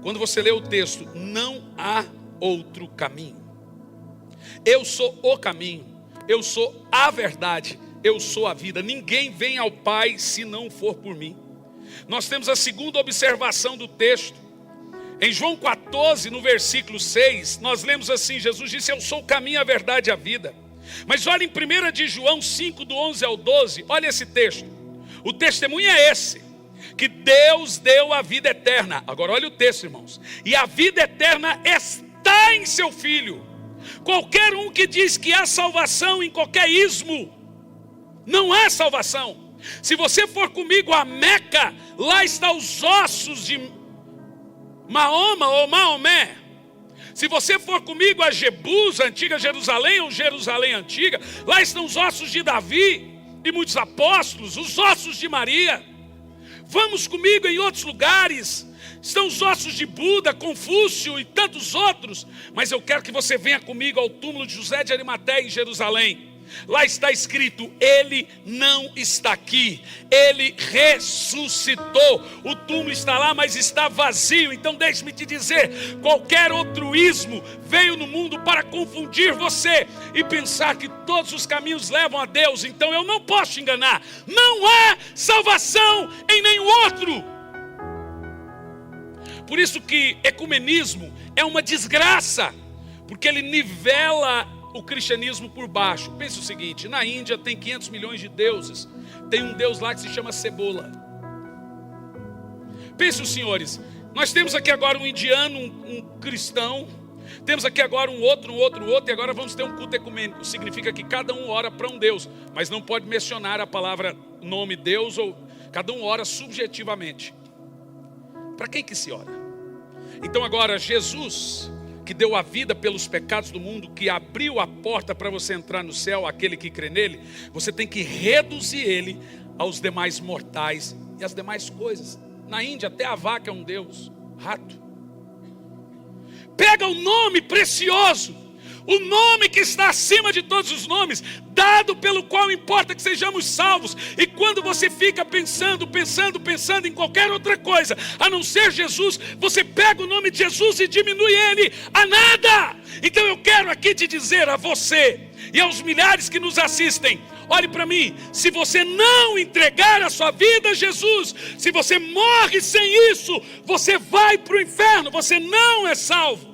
Quando você lê o texto, não há outro caminho. Eu sou o caminho, eu sou a verdade, eu sou a vida. Ninguém vem ao Pai se não for por mim. Nós temos a segunda observação do texto. Em João 14, no versículo 6, nós lemos assim, Jesus disse, eu sou o caminho, a verdade e a vida. Mas olha em 1 de João 5, do 11 ao 12, olha esse texto. O testemunho é esse, que Deus deu a vida eterna. Agora olha o texto, irmãos. E a vida eterna está em seu Filho. Qualquer um que diz que há salvação em qualquer ismo, não há salvação. Se você for comigo a Meca, lá estão os ossos de Mahoma ou Maomé. Se você for comigo a Jebus, a antiga Jerusalém ou Jerusalém antiga, lá estão os ossos de Davi e muitos apóstolos, os ossos de Maria. Vamos comigo em outros lugares, estão os ossos de Buda, Confúcio e tantos outros. Mas eu quero que você venha comigo ao túmulo de José de Arimateia em Jerusalém. Lá está escrito, Ele não está aqui, Ele ressuscitou. O túmulo está lá, mas está vazio. Então deixe-me te dizer, qualquer outro ismo veio no mundo para confundir você e pensar que todos os caminhos levam a Deus. Então eu não posso te enganar, não há salvação em nenhum outro. Por isso que ecumenismo é uma desgraça, porque ele nivela o cristianismo por baixo. Pense o seguinte, na Índia tem 500 milhões de deuses. Tem um deus lá que se chama Cebola. Pense os senhores, nós temos aqui agora um indiano, um cristão. Temos aqui agora um outro, e agora vamos ter um culto ecumênico. Significa que cada um ora para um Deus, mas não pode mencionar a palavra nome Deus, ou cada um ora subjetivamente. Para quem que se ora? Então agora Jesus, que deu a vida pelos pecados do mundo, que abriu a porta para você entrar no céu, aquele que crê nele, você tem que reduzir ele aos demais mortais e às demais coisas. Na Índia até a vaca é um deus, rato. Pega o nome precioso, o nome que está acima de todos os nomes, dado pelo qual importa que sejamos salvos. E quando você fica pensando em qualquer outra coisa, a não ser Jesus, você pega o nome de Jesus e diminui ele a nada. Então eu quero aqui te dizer a você e aos milhares que nos assistem, olhe para mim, se você não entregar a sua vida a Jesus, se você morre sem isso, você vai para o inferno, você não é salvo.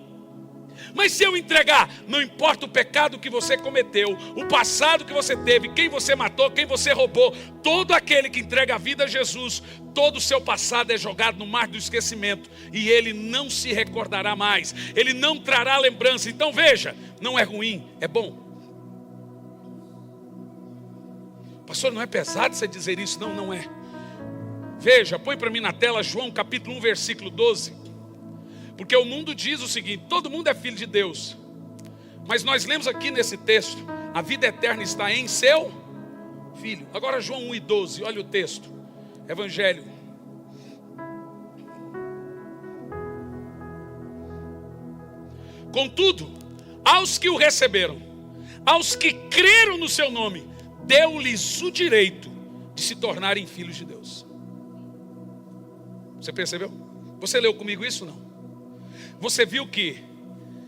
Mas se eu entregar, não importa o pecado que você cometeu, o passado que você teve, quem você matou, quem você roubou, todo aquele que entrega a vida a Jesus, todo o seu passado é jogado no mar do esquecimento e ele não se recordará mais, ele não trará lembrança. Então veja, não é ruim, é bom. Pastor, não é pesado você dizer isso? Não, não é. Veja, põe para mim na tela João capítulo 1, versículo 12. Porque o mundo diz o seguinte, todo mundo é filho de Deus. Mas nós lemos aqui nesse texto, a vida eterna está em seu Filho. Agora João 1 e 12, olha o texto. Evangelho. Contudo, aos que o receberam, aos que creram no seu nome, deu-lhes o direito de se tornarem filhos de Deus. Você percebeu? Você leu comigo isso? Não. Você viu que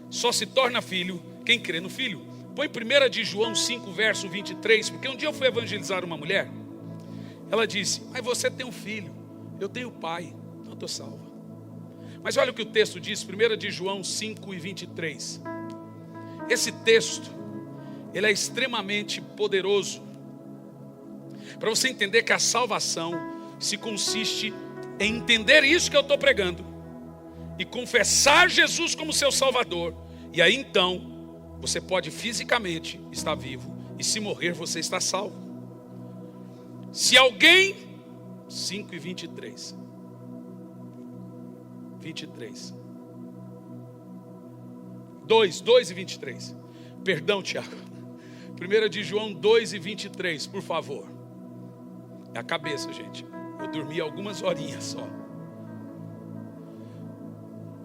só se torna filho quem crê no Filho. Põe 1 de João 5, verso 23, porque um dia eu fui evangelizar uma mulher. Ela disse: mas você tem um filho, eu tenho pai, então eu estou salva. Mas olha o que o texto diz, 1 de João 5 e 23. Esse texto, ele é extremamente poderoso, para você entender que a salvação se consiste em entender isso que eu estou pregando, e confessar Jesus como seu Salvador, e aí então, você pode fisicamente estar vivo, e se morrer você está salvo. Se alguém, 5 e 23, 2 e 23, perdão Tiago, 1 de João 2 e 23, por favor. É a cabeça, gente, eu dormi algumas horinhas só.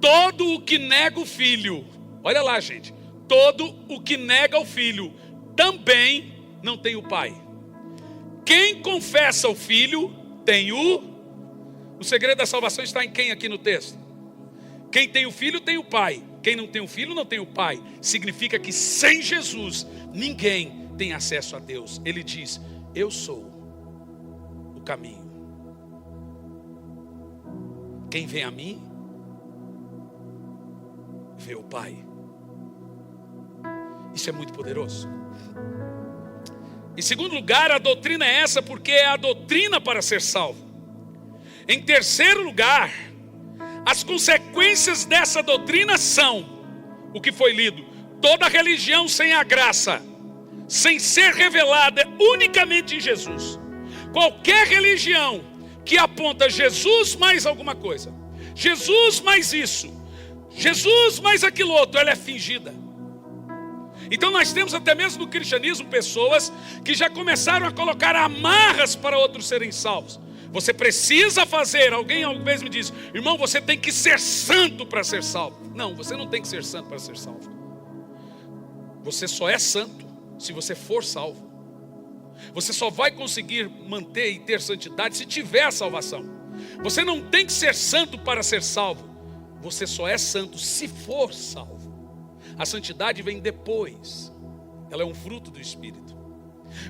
Todo o que nega o Filho, olha lá gente, todo o que nega o Filho, também não tem o Pai. Quem confessa o Filho, tem o segredo da salvação está em quem aqui no texto? Quem tem o Filho, tem o Pai. Quem não tem o Filho, não tem o Pai. Significa que sem Jesus, ninguém tem acesso a Deus. Ele diz: eu sou o caminho. Quem vem a mim, vê o Pai. Isso é muito poderoso. Em segundo lugar, a doutrina é essa porque é a doutrina para ser salvo. Em terceiro lugar, as consequências dessa doutrina são o que foi lido: toda religião sem a graça, sem ser revelada unicamente em Jesus. Qualquer religião que aponta Jesus mais alguma coisa, Jesus mais isso, Jesus mais aquilo outro, ela é fingida. Então nós temos até mesmo no cristianismo pessoas que já começaram a colocar amarras para outros serem salvos. Você precisa fazer, alguém uma vez me disse: irmão, você tem que ser santo para ser salvo. Não, você não tem que ser santo para ser salvo. Você só é santo se você for salvo. Você só vai conseguir manter e ter santidade se tiver a salvação. Você não tem que ser santo para ser salvo. Você só é santo se for salvo. A santidade vem depois. Ela é um fruto do Espírito.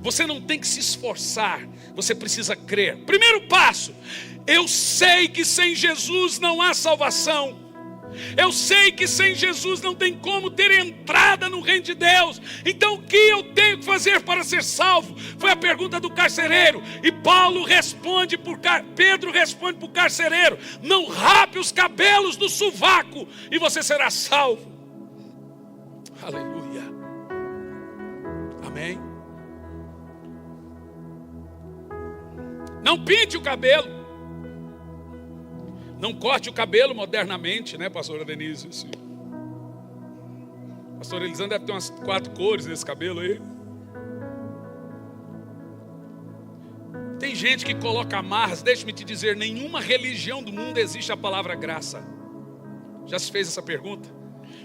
Você não tem que se esforçar, você precisa crer. Primeiro passo: eu sei que sem Jesus não há salvação. Eu sei que sem Jesus não tem como ter entrada no reino de Deus. Então o que eu tenho que fazer para ser salvo? Foi a pergunta do carcereiro. E Pedro responde para o carcereiro: não rape os cabelos do sovaco e você será salvo. Aleluia. Amém. Não pinte o cabelo. Não corte o cabelo modernamente, né, pastora Denise? Pastor Elisandro deve ter umas 4 cores nesse cabelo aí. Tem gente que coloca amarras. Deixa-me te dizer, nenhuma religião do mundo existe a palavra graça. Já se fez essa pergunta?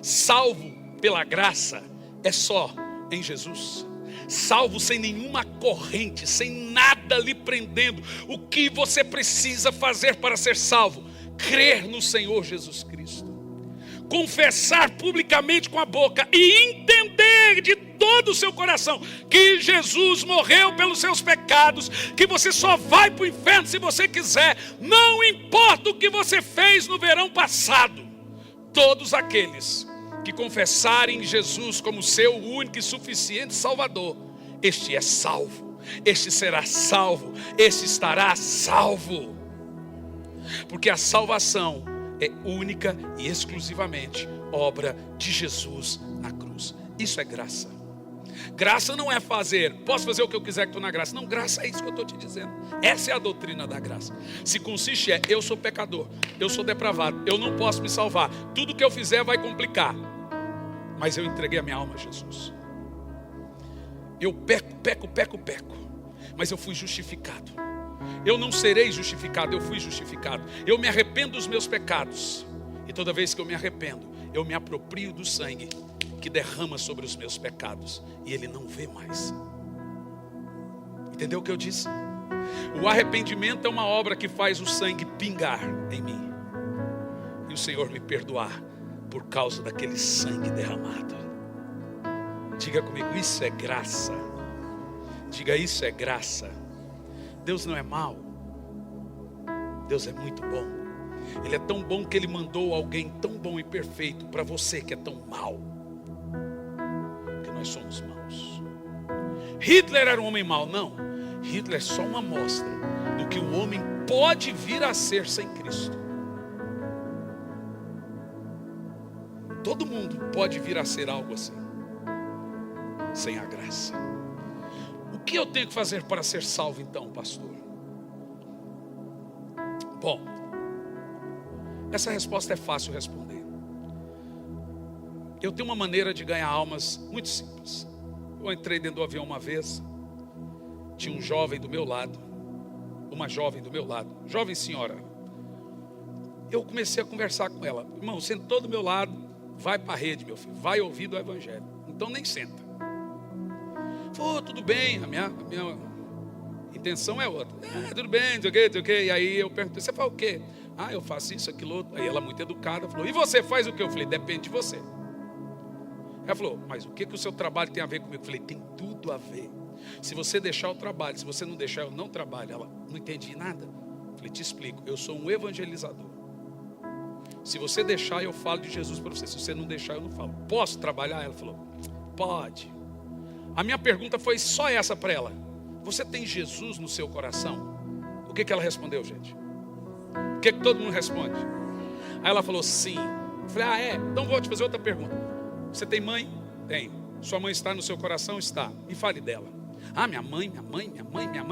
Salvo pela graça é só em Jesus. Salvo sem nenhuma corrente, sem nada lhe prendendo. O que você precisa fazer para ser salvo? Crer no Senhor Jesus Cristo, confessar publicamente com a boca e entender de todo o seu coração que Jesus morreu pelos seus pecados, que você só vai para o inferno se você quiser, não importa o que você fez no verão passado. Todos aqueles que confessarem Jesus como seu único e suficiente Salvador, este é salvo, este será salvo, este estará salvo. Porque a salvação é única e exclusivamente obra de Jesus na cruz. Isso é graça. Graça não é fazer, posso fazer o que eu quiser que estou na graça. Não, graça é isso que eu estou te dizendo. Essa é a doutrina da graça. Se consiste eu sou pecador, eu sou depravado, eu não posso me salvar. Tudo que eu fizer vai complicar. Mas eu entreguei a minha alma a Jesus. Eu peco, mas eu fui justificado. Eu não serei justificado, eu fui justificado. Eu me arrependo dos meus pecados. E toda vez que eu me arrependo, eu me aproprio do sangue que derrama sobre os meus pecados, e Ele não vê mais. Entendeu o que eu disse? O arrependimento é uma obra que faz o sangue pingar em mim, e o Senhor me perdoar por causa daquele sangue derramado. Diga comigo, isso é graça. Diga, isso é graça. Deus não é mau, Deus é muito bom. Ele é tão bom que Ele mandou alguém tão bom e perfeito para você que é tão mau, porque nós somos maus. Hitler era um homem mau? Não. Hitler é só uma amostra do que o homem pode vir a ser sem Cristo. Todo mundo pode vir a ser algo assim, sem a graça. O que eu tenho que fazer para ser salvo então, pastor? Bom, essa resposta é fácil responder. Eu tenho uma maneira de ganhar almas muito simples. Eu entrei dentro do avião uma vez, tinha um jovem do meu lado, uma jovem do meu lado, jovem senhora. Eu comecei a conversar com ela. Irmão, sentou do meu lado, vai para a rede, meu filho, vai ouvir do evangelho. Então nem senta. Falou, tudo bem, a minha intenção é outra. Tudo bem, não sei o que. E aí eu perguntei, você faz o quê? Eu faço isso, aquilo, outro. Aí ela, muito educada, falou, e você faz o quê? Eu falei, depende de você. Ela falou, mas o que o seu trabalho tem a ver comigo? Eu falei, tem tudo a ver. Se você deixar o trabalho, se você não deixar, eu não trabalho. Ela, não entendi nada. Eu falei, te explico, eu sou um evangelizador. Se você deixar, eu falo de Jesus para você. Se você não deixar, eu não falo. Posso trabalhar? Ela falou, pode. A minha pergunta foi só essa para ela. Você tem Jesus no seu coração? O que ela respondeu, gente? O que todo mundo responde? Aí ela falou, sim. Eu falei, então vou te fazer outra pergunta. Você tem mãe? Tem. Sua mãe está no seu coração? Está. Me fale dela. Minha mãe.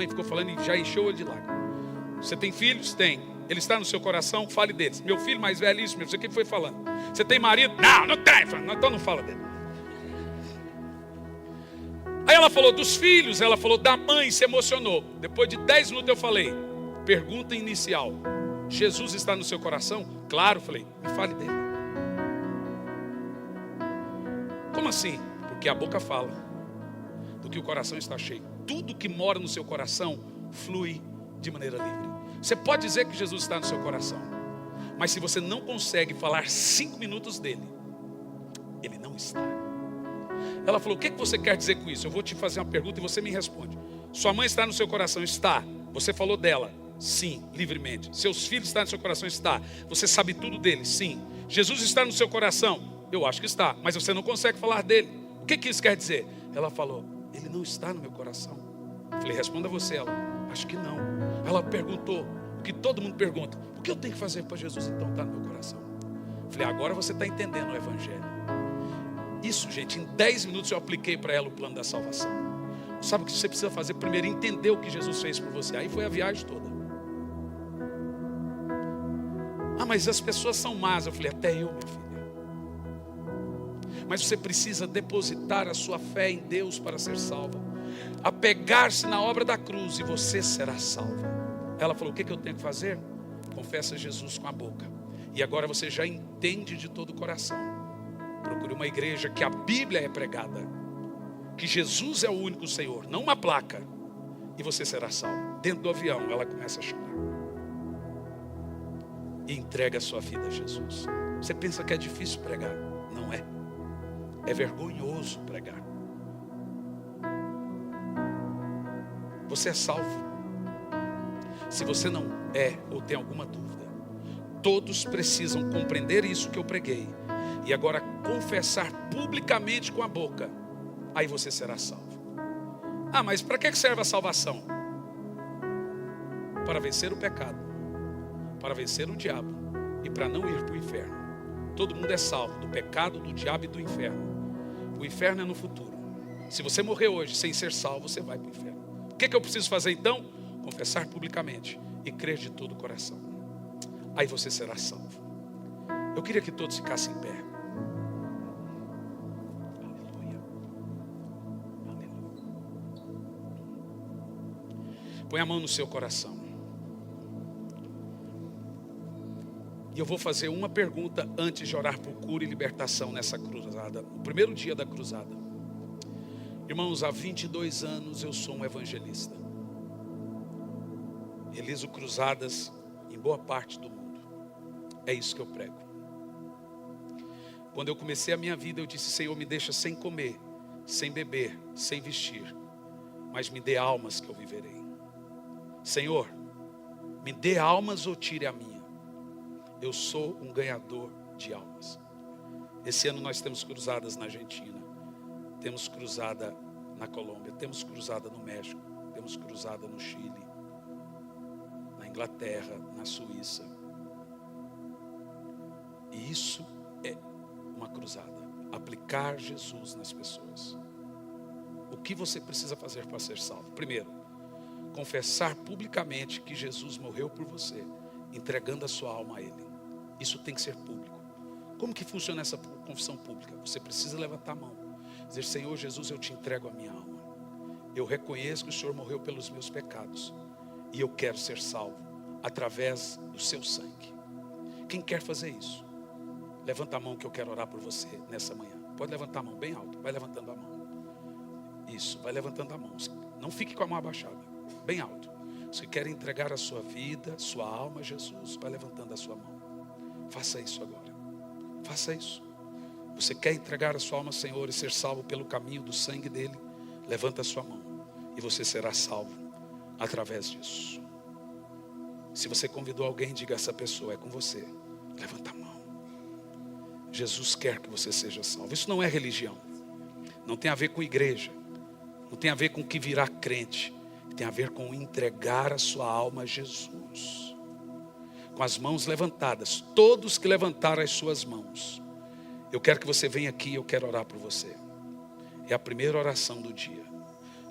Ficou falando e já encheu o olho de lágrimas. Você tem filhos? Tem. Ele está no seu coração? Fale deles. Meu filho mais velho, isso mesmo. Você que foi falando. Você tem marido? Não tem. Então não fala dele. Aí ela falou dos filhos, ela falou da mãe, se emocionou. Depois de 10 minutos eu falei, pergunta inicial, Jesus está no seu coração? Claro, falei, me fale dele. Como assim? Porque a boca fala do que o coração está cheio. Tudo que mora no seu coração flui de maneira livre. Você pode dizer que Jesus está no seu coração, mas se você não consegue falar 5 minutos dele, ele não está. Ela falou, o que você quer dizer com isso? Eu vou te fazer uma pergunta e você me responde. Sua mãe está no seu coração? Está. Você falou dela? Sim, livremente. Seus filhos estão no seu coração? Está. Você sabe tudo deles? Sim. Jesus está no seu coração? Eu acho que está, mas você não consegue falar dele. O que isso quer dizer? Ela falou, ele não está no meu coração. Eu falei, responda você. Ela, acho que não. Ela perguntou, o que todo mundo pergunta, o que eu tenho que fazer para Jesus então estar no meu coração? Eu falei, agora você está entendendo o evangelho. Isso, gente, em 10 minutos eu apliquei para ela o plano da salvação. Sabe o que você precisa fazer? Primeiro, entender o que Jesus fez por você. Aí foi a viagem toda. Mas as pessoas são más. Eu falei, até eu, minha filha. Mas você precisa depositar a sua fé em Deus para ser salva. Apegar-se na obra da cruz e você será salva. Ela falou, o que eu tenho que fazer? Confessa Jesus com a boca. E agora você já entende de todo o coração. Procure uma igreja que a Bíblia é pregada, que Jesus é o único Senhor, não uma placa, e você será salvo. Dentro do avião ela começa a chorar e entrega a sua vida a Jesus. Você pensa que é difícil pregar? Não é. É vergonhoso pregar. Você é salvo. Se você não é ou tem alguma dúvida, todos precisam compreender isso que eu preguei e agora confessar publicamente com a boca. Aí você será salvo. Mas para que serve a salvação? Para vencer o pecado, para vencer o diabo e para não ir para o inferno. Todo mundo é salvo do pecado, do diabo e do inferno. O inferno é no futuro. Se você morrer hoje sem ser salvo, você vai para o inferno. O que eu preciso fazer então? Confessar publicamente e crer de todo o coração. Aí você será salvo. Eu queria que todos ficassem em pé. Põe a mão no seu coração. E eu vou fazer uma pergunta antes de orar por cura e libertação nessa cruzada, no primeiro dia da cruzada. Irmãos, há 22 anos eu sou um evangelista. Realizo cruzadas em boa parte do mundo. É isso que eu prego. Quando eu comecei a minha vida, eu disse: Senhor, me deixa sem comer, sem beber, sem vestir, mas me dê almas que eu viverei. Senhor, me dê almas ou tire a minha. Eu sou um ganhador de almas. Esse ano nós temos cruzadas na Argentina, temos cruzada na Colômbia, temos cruzada no México, temos cruzada no Chile, na Inglaterra, na Suíça. E isso é uma cruzada. Aplicar Jesus nas pessoas. O que você precisa fazer para ser salvo? Primeiro, confessar publicamente que Jesus morreu por você, entregando a sua alma a Ele. Isso tem que ser público. Como que funciona essa confissão pública? Você precisa levantar a mão, dizer: Senhor Jesus, eu te entrego a minha alma. Eu reconheço que o Senhor morreu pelos meus pecados e eu quero ser salvo através do seu sangue. Quem quer fazer isso? Levanta a mão que eu quero orar por você nessa manhã. Pode levantar a mão bem alto, vai levantando a mão. Isso, vai levantando a mão. Não fique com a mão abaixada, bem alto. Se quer entregar a sua vida, sua alma a Jesus, vai levantando a sua mão. Faça isso agora. Faça isso. Você quer entregar a sua alma ao Senhor e ser salvo pelo caminho do sangue dele? Levanta a sua mão e você será salvo através disso. Se você convidou alguém, diga: essa pessoa é com você. Levanta a mão. Jesus quer que você seja salvo. Isso não é religião. Não tem a ver com igreja. Não tem a ver com que virar crente. Tem a ver com entregar a sua alma a Jesus. Com as mãos levantadas. Todos que levantaram as suas mãos. Eu quero que você venha aqui, eu quero orar por você. É a primeira oração do dia.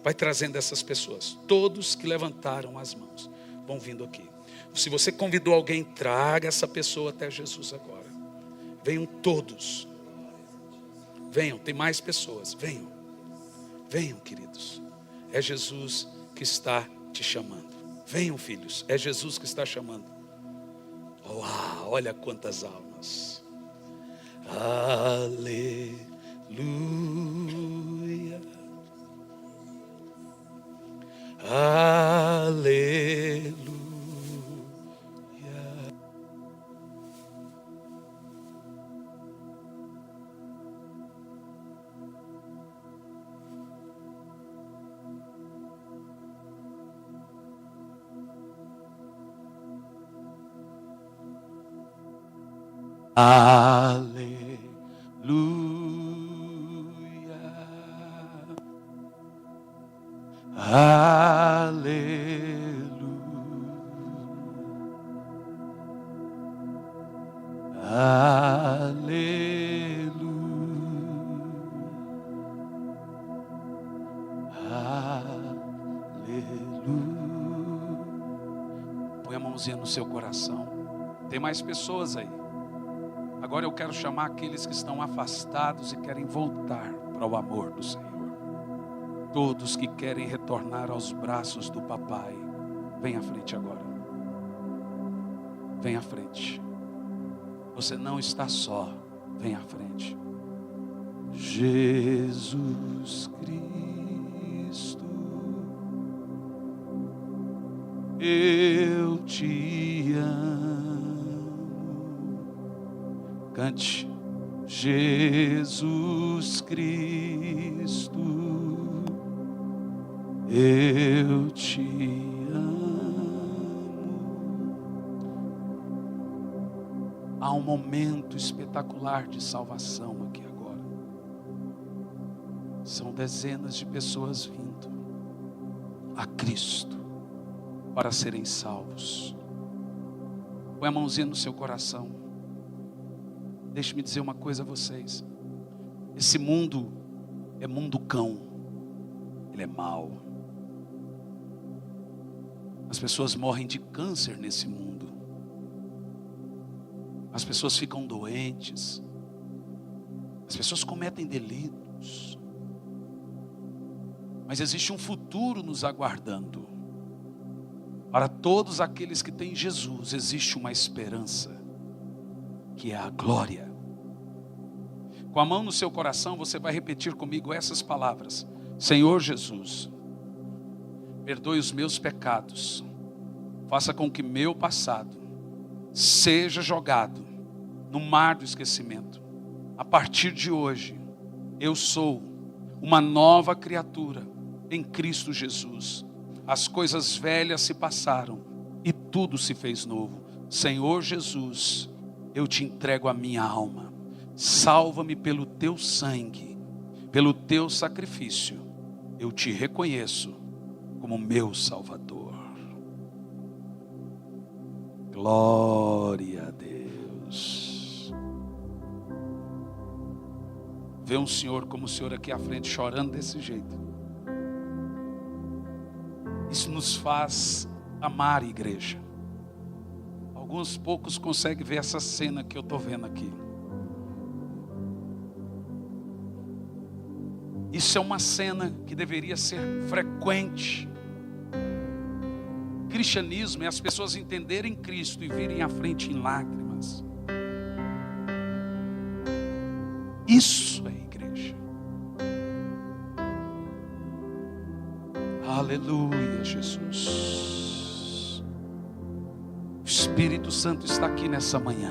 Vai trazendo essas pessoas. Todos que levantaram as mãos vão vindo aqui. Se você convidou alguém, traga essa pessoa até Jesus agora. Venham todos. Venham, tem mais pessoas. Venham. Venham, queridos. É Jesus que está te chamando. Venham, filhos. É Jesus que está chamando. Uau, olha quantas almas. Aleluia. Aleluia. Põe a mãozinha no seu coração. Tem mais pessoas aí. Agora eu quero chamar aqueles que estão afastados e querem voltar para o amor do Senhor. Todos que querem retornar aos braços do papai, vem à frente agora. Vem à frente. Você não está só, vem à frente. Jesus Cristo, eu te amo. Cante. Jesus Cristo, eu te amo. Há um momento espetacular de salvação aqui agora. São dezenas de pessoas vindo a Cristo para serem salvos. Põe a mãozinha no seu coração. Deixe-me dizer uma coisa a vocês. Esse mundo é mundo cão. Ele é mau. As pessoas morrem de câncer nesse mundo. As pessoas ficam doentes. As pessoas cometem delitos. Mas existe um futuro nos aguardando. Para todos aqueles que têm Jesus, existe uma esperança. que é a glória. Com a mão no seu coração, você vai repetir comigo essas palavras: Senhor Jesus, perdoe os meus pecados, faça com que meu passado seja jogado no mar do esquecimento. A partir de hoje, eu sou uma nova criatura em Cristo Jesus. As coisas velhas se passaram e tudo se fez novo. Senhor Jesus, eu te entrego a minha alma. Salva-me pelo teu sangue, pelo teu sacrifício. Eu te reconheço como meu Salvador. Glória a Deus. Vê um senhor como o senhor aqui à frente chorando desse jeito. Isso nos faz amar a igreja. Alguns poucos conseguem ver essa cena que eu estou vendo aqui. Isso é uma cena que deveria ser frequente. Cristianismo é as pessoas entenderem Cristo e virem à frente em lágrimas. Isso é igreja. Aleluia, Jesus. O Espírito Santo está aqui nessa manhã.